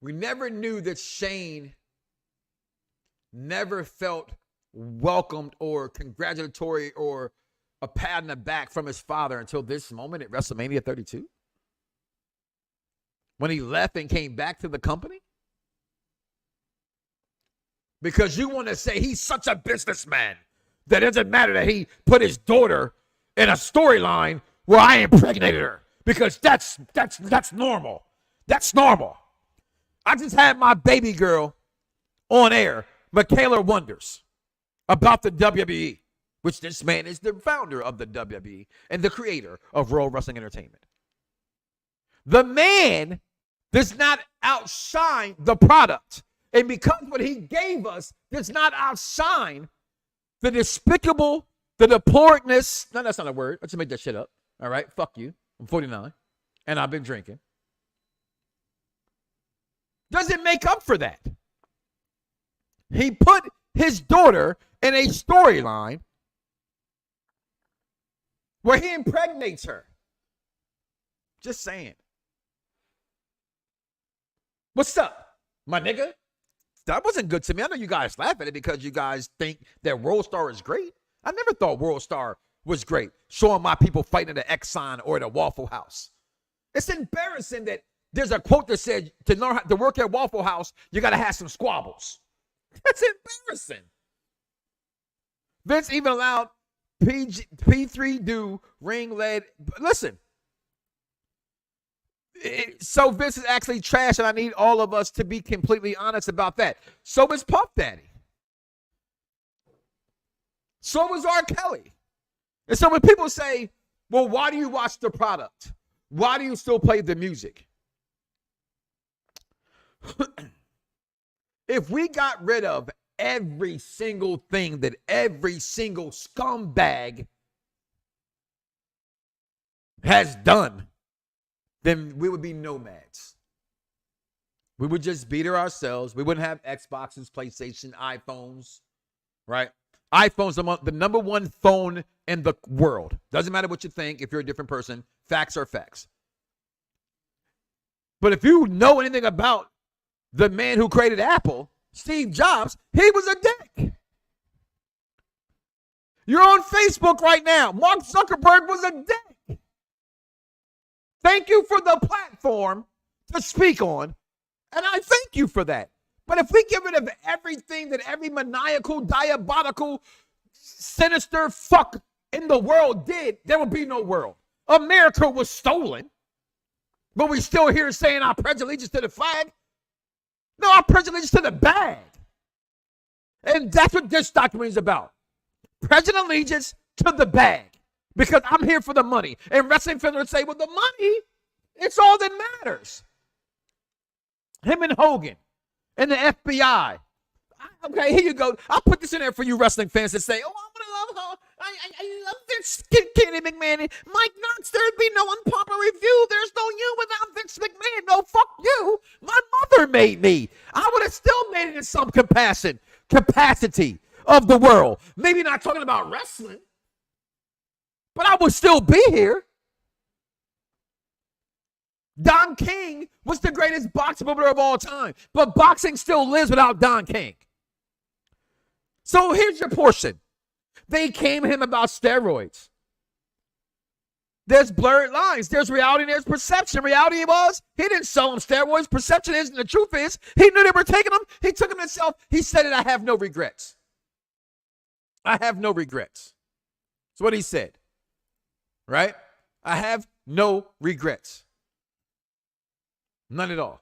We never knew that Shane never felt welcomed or congratulatory or a pat on the back from his father until this moment at WrestleMania 32. When he left and came back to the company. Because you want to say he's such a businessman that it doesn't matter that he put his daughter in a storyline where I impregnated her. Because that's normal. That's normal. I just had my baby girl on air, Michaela Wonders, about the WWE, which this man is the founder of the WWE and the creator of World Wrestling Entertainment. The man does not outshine the product. And because what he gave us does not outshine the despicable, the deploredness. No, that's not a word. Let's just make that shit up. All right, fuck you. I'm 49, and I've been drinking. Doesn't make up for that. He put his daughter in a storyline where he impregnates her. Just saying. What's up, my nigga? That wasn't good to me. I know you guys laugh at it because you guys think that World Star is great. I never thought World Star was great, showing my people fighting at the Exxon or the Waffle House. It's embarrassing that there's a quote that said to learn how to work at Waffle House, you got to have some squabbles. That's embarrassing. Vince even allowed P3 do ring lead. Listen. So Vince is actually trash, and I need all of us to be completely honest about that. So is Puff Daddy. So was R. Kelly. And so when people say, well, why do you watch the product? Why do you still play the music? If we got rid of every single thing that every single scumbag has done, then we would be nomads. We would just be there ourselves. We wouldn't have Xboxes, PlayStation, iPhones, right? iPhone's the number one phone in the world. Doesn't matter what you think. If you're a different person, facts are facts. But if you know anything about the man who created Apple, Steve Jobs, he was a dick. You're on Facebook right now. Mark Zuckerberg was a dick. Thank you for the platform to speak on, and I thank you for that. But if we get rid of everything that every maniacal, diabolical, sinister fuck in the world did, there would be no world. America was stolen, but we still here saying I pledge allegiance to the flag. No, I pledge allegiance to the bag. And that's what this document is about. Pledging allegiance to the bag. Because I'm here for the money. And wrestling fans would say, well, the money, it's all that matters. Him and Hogan and the FBI. Okay, here you go. I'll put this in there for you wrestling fans to say, oh, I'm going to love her. I love this Kenny McMahon. Mike Knoxxx, there'd be no unpopular review. There's no you without Vince McMahon. No, fuck you. My mother made me. I would have still made it in some capacity of the world. Maybe not talking about wrestling, but I would still be here. Don King was the greatest boxing promoter of all time, but boxing still lives without Don King. So here's your portion. They came at him about steroids. There's blurred lines. There's reality and there's perception. Reality was he didn't sell them steroids. Perception is, and the truth is, he knew they were taking them. He took them himself. He said it, I have no regrets. I have no regrets. That's what he said. Right? I have no regrets. None at all.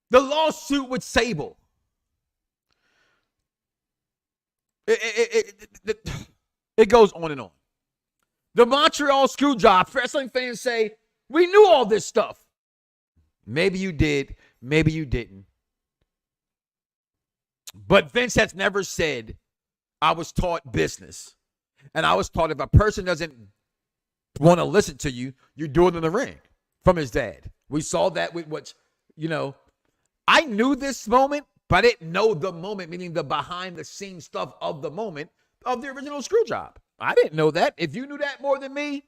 The lawsuit with Sable. It goes on and on. The Montreal screw job. Wrestling fans say, we knew all this stuff. Maybe you did. Maybe you didn't. But Vince has never said, I was taught business. And I was taught if a person doesn't want to listen to you, you do it in the ring from his dad. We saw that with what, I knew this moment, but I didn't know the moment, meaning the behind the scenes stuff of the moment of the original screw job. I didn't know that. If you knew that more than me,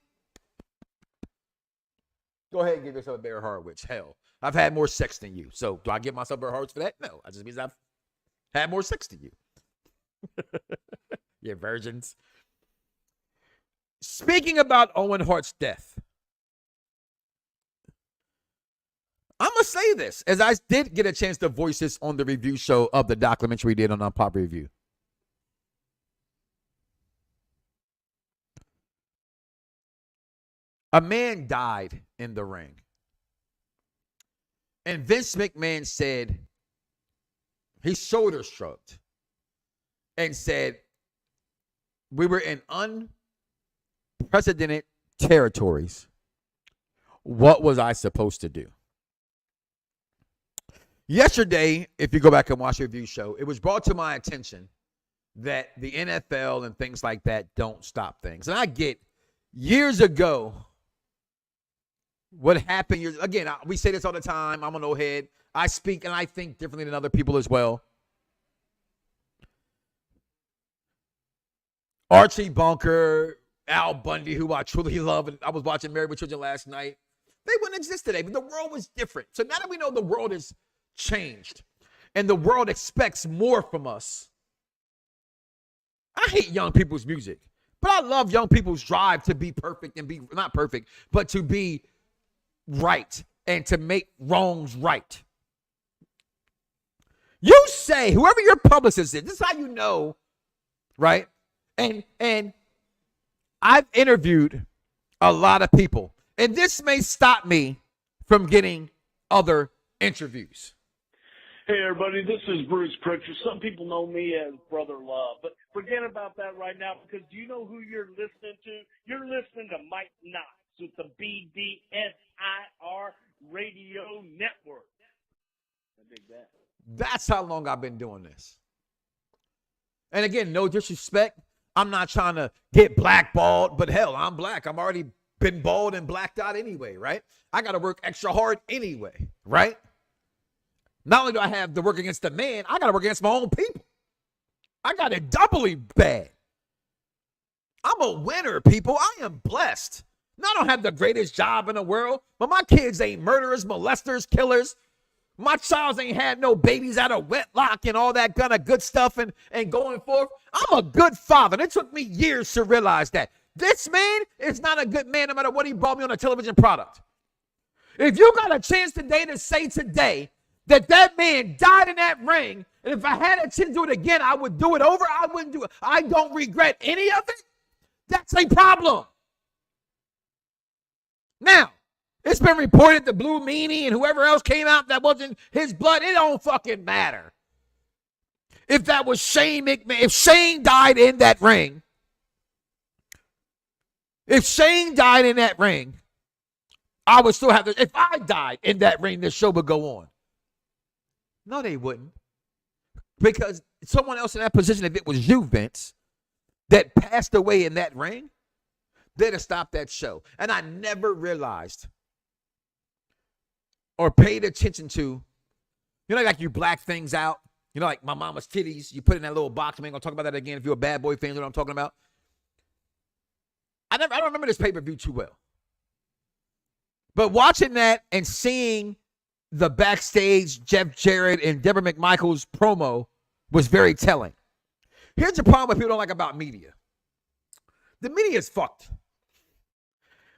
go ahead and give yourself a Barry Horowitz. Hell, I've had more sex than you. So do I give myself Barry Horowitz for that? No. That just means I've had more sex than you. Yeah, virgins. Speaking about Owen Hart's death, I'm going to say this, as I did get a chance to voice this on the review show of the documentary we did on Unpop Review. A man died in the ring. And Vince McMahon said, he shoulder shrugged and said, we were in unprecedented territories. What was I supposed to do? Yesterday, if you go back and watch the review show, it was brought to my attention that the NFL and things like that don't stop things. And I get years ago what happened. Again, we say this all the time. I'm an old head. I speak and I think differently than other people as well. Archie Bunker, Al Bundy, who I truly love, and I was watching Married with Children last night. They wouldn't exist today, but the world was different. So now that we know the world is changed and the world expects more from us, I hate young people's music, but I love young people's drive to be perfect and be not perfect, but to be right and to make wrongs right. You say, whoever your publicist is, this is how you know, right? And I've interviewed a lot of people, and this may stop me from getting other interviews. Hey, everybody, this is Bruce Pritchard. Some people know me as Brother Love, but forget about that right now, because do you know who you're listening to? You're listening to Mike Knoxxx with the BDSIR Radio Network. I dig that. That's how long I've been doing this. And again, no disrespect. I'm not trying to get blackballed, but hell, I'm black. I'm already been bald and blacked out anyway, right? I got to work extra hard anyway, right? Not only do I have to work against the man, I got to work against my own people. I got it doubly bad. I'm a winner, people. I am blessed. Now, I don't have the greatest job in the world, but my kids ain't murderers, molesters, killers. My child ain't had no babies out of wedlock and all that kind of good stuff and going forth. I'm a good father. And it took me years to realize that. This man is not a good man no matter what he brought me on a television product. If you got a chance today to say today that that man died in that ring, and if I had a chance to do it again, I would do it over, I wouldn't do it. I don't regret any of it. That's a problem. Now, it's been reported that Blue Meanie and whoever else came out that wasn't his blood. It don't fucking matter. If that was Shane McMahon, if Shane died in that ring, I would still have to. If I died in that ring, this show would go on. No, they wouldn't. Because someone else in that position, if it was you, Vince, that passed away in that ring, they'd have stopped that show. And I never realized or paid attention to, like you black things out, like my mama's titties, you put in that little box. I ain't gonna talk about that again. If you're a bad boy fan, you know what I'm talking about. I don't remember this pay-per-view too well. But watching that and seeing the backstage Jeff Jarrett and Deborah McMichael's promo was very telling. Here's the problem what people don't like about media. The media is fucked.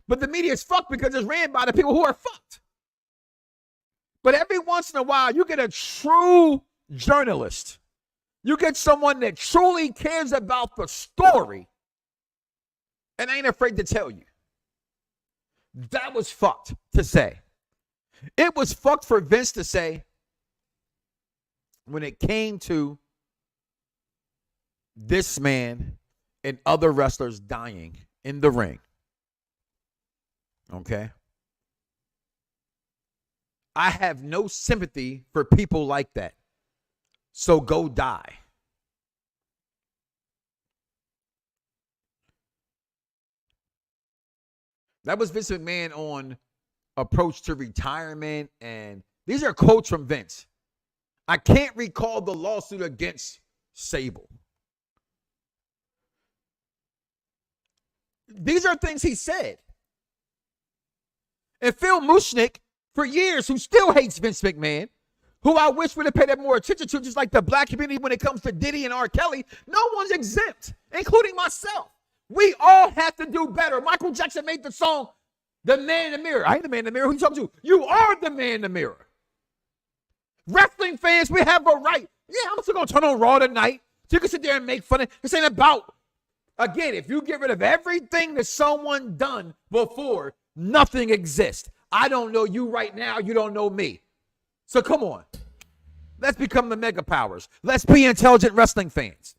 But the media is fucked because it's ran by the people who are fucked. But every once in a while, you get a true journalist. You get someone that truly cares about the story and ain't afraid to tell you. That was fucked to say. It was fucked for Vince to say, when it came to this man and other wrestlers dying in the ring. Okay? I have no sympathy for people like that. So go die. That was Vince McMahon on approach to retirement, and these are quotes from Vince. I can't recall the lawsuit against Sable. These are things he said. And Phil Mushnick, for years, who still hates Vince McMahon, who I wish would have paid more attention to, just like the black community when it comes to Diddy and R. Kelly, no one's exempt, including myself. We all have to do better. Michael Jackson made the song, The Man in the Mirror. I ain't the man in the mirror. Who you talking to? You are the man in the mirror. Wrestling fans, we have a right. Yeah, I'm still going to turn on Raw tonight. So you can sit there and make fun of it. This ain't about, again, if you get rid of everything that someone done before, nothing exists. I don't know you right now. You don't know me. So come on. Let's become the mega powers. Let's be intelligent wrestling fans.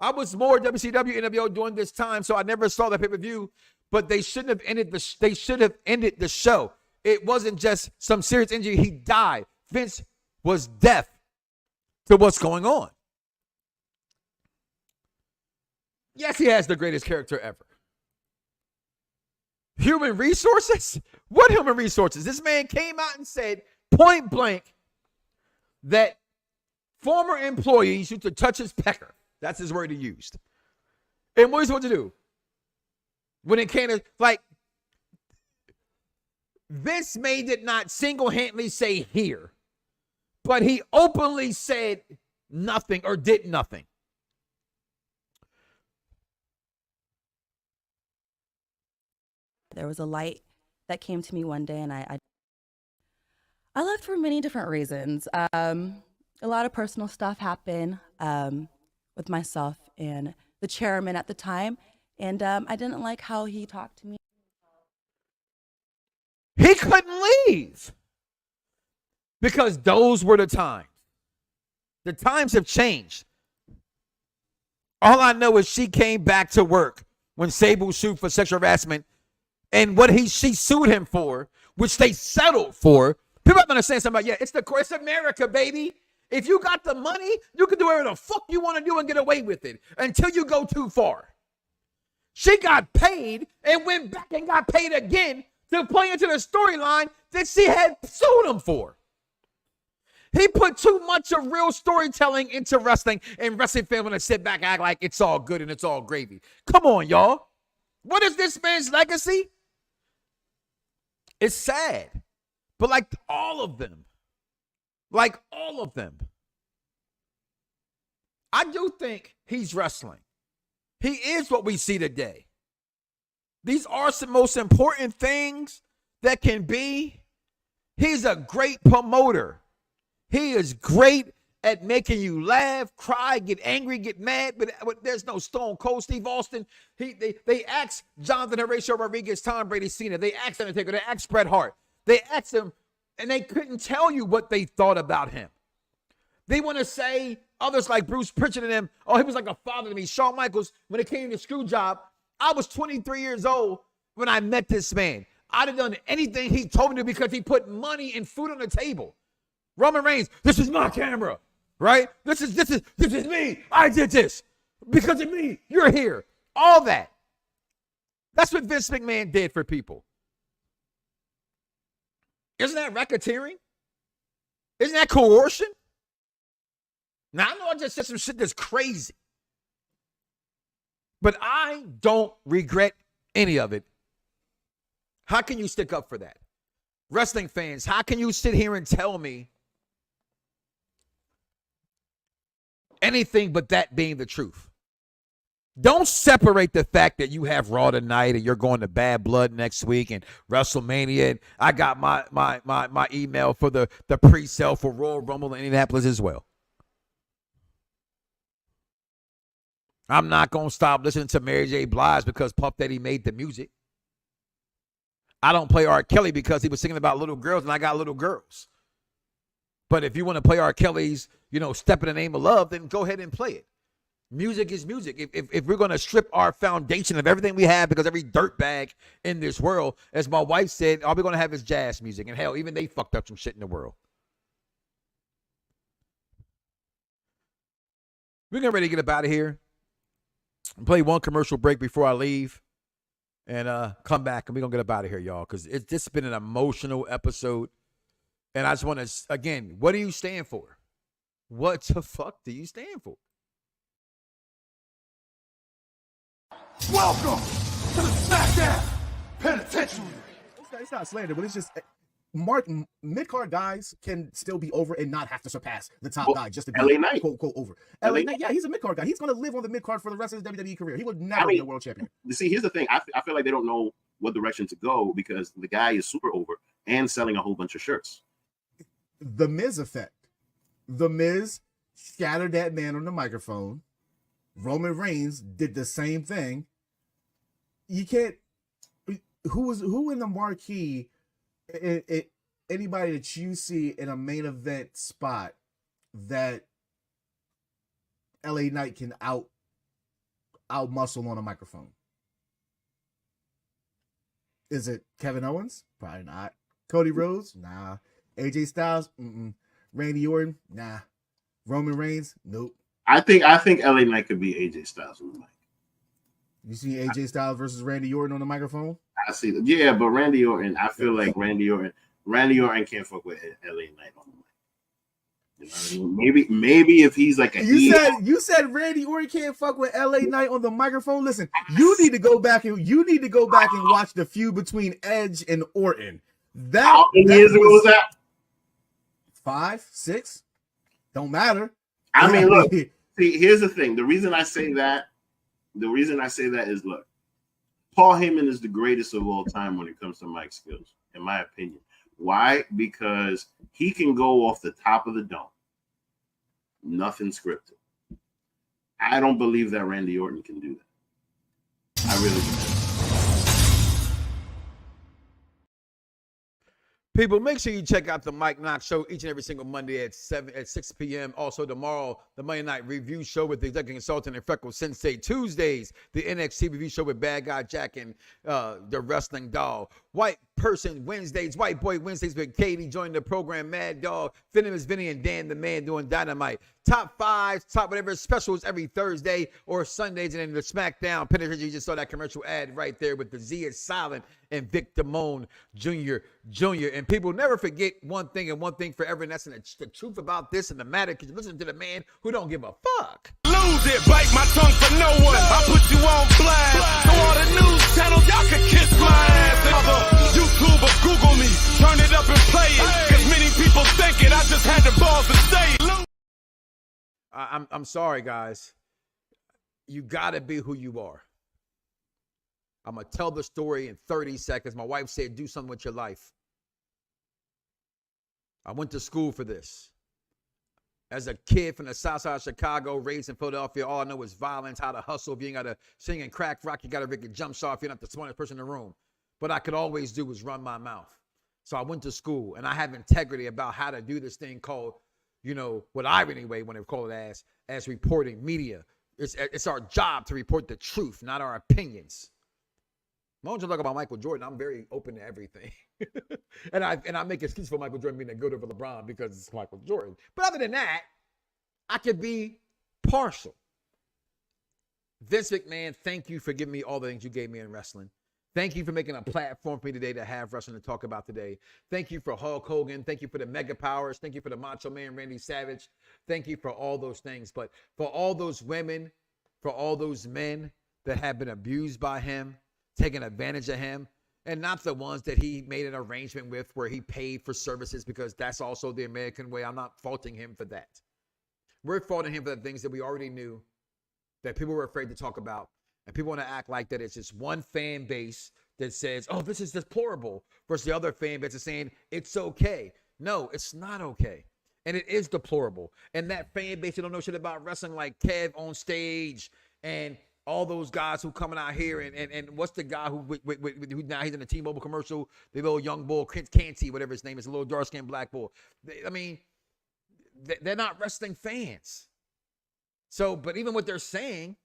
I was more WCW, NWO during this time, so I never saw the pay-per-view, but they should have ended the show. It wasn't just some serious injury. He died. Vince was deaf to what's going on. Yes, he has the greatest character ever. Human resources? What human resources? This man came out and said point blank that former employees used to touch his pecker. That's his word he used. And what he's supposed to do? When it came to, like, Vince may did not single-handedly say here, but he openly said nothing or did nothing. There was a light that came to me one day, and I left for many different reasons. A lot of personal stuff happened with myself and the chairman at the time, and I didn't like how he talked to me. He couldn't leave because those were the times. The times have changed. All I know is she came back to work when Sable sued for sexual harassment, and what she sued him for, which they settled for. People have to understand something about, it's America, baby. If you got the money, you can do whatever the fuck you want to do and get away with it until you go too far. She got paid and went back and got paid again to play into the storyline that she had sued him for. He put too much of real storytelling into wrestling, and wrestling fans want to sit back and act like it's all good and it's all gravy. Come on, y'all. What is this man's legacy? It's sad. But like all of them, I do think he's wrestling. He is what we see today. These are some most important things that can be. He's a great promoter. He is great at making you laugh, cry, get angry, get mad, but there's no Stone Cold Steve Austin. They asked Jonathan Horatio Rodriguez, Tom Brady, Cena. They asked Undertaker. They asked Bret Hart. They asked him, and they couldn't tell you what they thought about him. They want to say, others like Bruce Pritchard and them, oh, he was like a father to me. Shawn Michaels, when it came to Screwjob, I was 23 years old when I met this man. I'd have done anything he told me to because he put money and food on the table. Roman Reigns, this is my camera, right? This is me. I did this. Because of me, you're here. All that. That's what Vince McMahon did for people. Isn't that racketeering? Isn't that coercion? Now, I know I just said some shit that's crazy, but I don't regret any of it. How can you stick up for that? Wrestling fans, how can you sit here and tell me anything but that being the truth? Don't separate the fact that you have Raw tonight and you're going to Bad Blood next week and WrestleMania. And I got my email for the pre-sale for Royal Rumble in Indianapolis as well. I'm not going to stop listening to Mary J. Blige because Puff Daddy made the music. I don't play R. Kelly because he was singing about little girls and I got little girls. But if you want to play R. Kelly's, Step in the Name of Love, then go ahead and play it. Music is music. If we're going to strip our foundation of everything we have, because every dirtbag in this world, as my wife said, all we're going to have is jazz music. And hell, even they fucked up some shit in the world. We're getting ready to get up out of here. Play one commercial break before I leave. And come back, and we're going to get up out of here, y'all, because this has been an emotional episode. And I just want to, again, what do you stand for? What the fuck do you stand for? Welcome to the SmackDown Penitentiary. It's not slander, but it's just mid-card guys can still be over and not have to surpass the top guy just to be LA Knight. quote over. LA Knight, yeah, he's a mid-card guy. He's going to live on the mid-card for the rest of his WWE career. He would never be a world champion. See, here's the thing. I feel like they don't know what direction to go because the guy is super over and selling a whole bunch of shirts. The Miz effect. The Miz shattered that man on the microphone. Roman Reigns did the same thing. You can't. Who in the marquee? Anybody that you see in a main event spot that LA Knight can out muscle on a microphone? Is it Kevin Owens? Probably not. Cody Rhodes? Nah. AJ Styles? Randy Orton? Nah. Roman Reigns? Nope. I think LA Knight could be AJ Styles on the mic. You see AJ Styles versus Randy Orton on the microphone? I see that. Yeah, but Randy Orton, I feel like Randy Orton can't fuck with LA Knight on the mic. You know what I mean? Maybe if he's like you said Randy Orton can't fuck with LA Knight on the microphone. Listen, you need to go back and watch the feud between Edge and Orton. How many years ago was that? 5, 6? Don't matter. I mean, look. See, here's the thing. The reason I say that is, look, Paul Heyman is the greatest of all time when it comes to mic skills, in my opinion. Why? Because he can go off the top of the dome. Nothing scripted. I don't believe that Randy Orton can do that. I really don't. People, make sure you check out the Mike Knoxxx Show each and every single Monday at 6 p.m. Also tomorrow, the Monday Night Review Show with the executive consultant and Freckle Sensei. Tuesdays, the NXT Review Show with Bad Guy Jack and the Wrestling Doll. White Person Wednesdays, White Boy Wednesdays with Katie joining the program. Mad Dog, Venomous Vinny, and Dan the Man doing Dynamite. Top 5, top whatever specials every Thursday or Sundays. And then the SmackDown Penitentiary, you just saw that commercial ad right there with the Z is silent and Vic Damone Jr. And people never forget one thing and one thing forever, and that's the truth about this and the matter, because you listen to the man who don't give a fuck. Lose it, bite my tongue for no one. I put you on blast. So all the news channels, y'all can kiss my ass. Other YouTubers, Google me, turn it up and play it. Cause many people think it, I just had the balls to say it. I'm sorry, guys. You gotta be who you are. I'm gonna tell the story in 30 seconds. My wife said, do something with your life. I went to school for this. As a kid from the south side of Chicago, raised in Philadelphia, all I know is violence, how to hustle. If you ain't got to sing and crack rock, you got to make a jump shot if you're not the smartest person in the room. What I could always do was run my mouth. So I went to school, and I have integrity about how to do this thing called, what I anyway want to call it as reporting media. It's our job to report the truth, not our opinions. I want to talk about Michael Jordan. I'm very open to everything. and I make excuses for Michael Jordan being a good over LeBron because it's Michael Jordan. But other than that, I could be partial. Vince McMahon, thank you for giving me all the things you gave me in wrestling. Thank you for making a platform for me today to have wrestling to talk about today. Thank you for Hulk Hogan. Thank you for the Mega Powers. Thank you for the Macho Man, Randy Savage. Thank you for all those things. But for all those women, for all those men that have been abused by him, taking advantage of him, and not the ones that he made an arrangement with where he paid for services, because that's also the American way. I'm not faulting him for that. We're faulting him for the things that we already knew, that people were afraid to talk about. And people want to act like that it's just one fan base that says, oh, this is deplorable, versus the other fan base is saying it's okay. No, it's not okay. And it is deplorable. And that fan base that don't know shit about wrestling, like Kev on stage and all those guys who coming out here and what's the guy who now he's in the T-Mobile commercial, the little young bull, Canty, whatever his name is, a little dark-skinned black bull. I mean, they're not wrestling fans. So, but even what they're saying,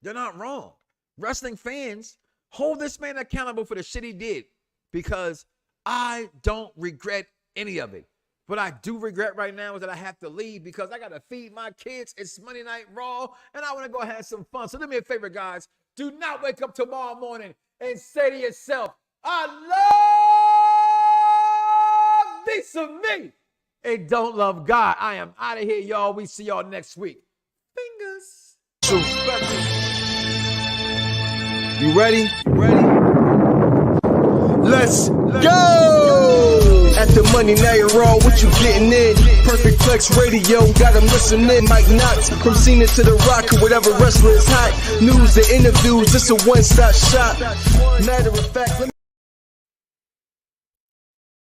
they're not wrong. Wrestling fans hold this man accountable for the shit he did, because I don't regret any of it. What I do regret right now is that I have to leave because I got to feed my kids. It's Monday Night Raw, and I want to go have some fun. So do me a favor, guys. Do not wake up tomorrow morning and say to yourself, I love this of me, and don't love God. I am out of here, y'all. We see y'all next week. Fingers. You ready? Let's go! At the money, now you're raw, what you getting in? Perfect Flex Radio, got them listening. Mike Knoxxx, from Cena to The Rock, or whatever wrestler is hot. News and interviews, this a one-stop shop. Matter of fact, let me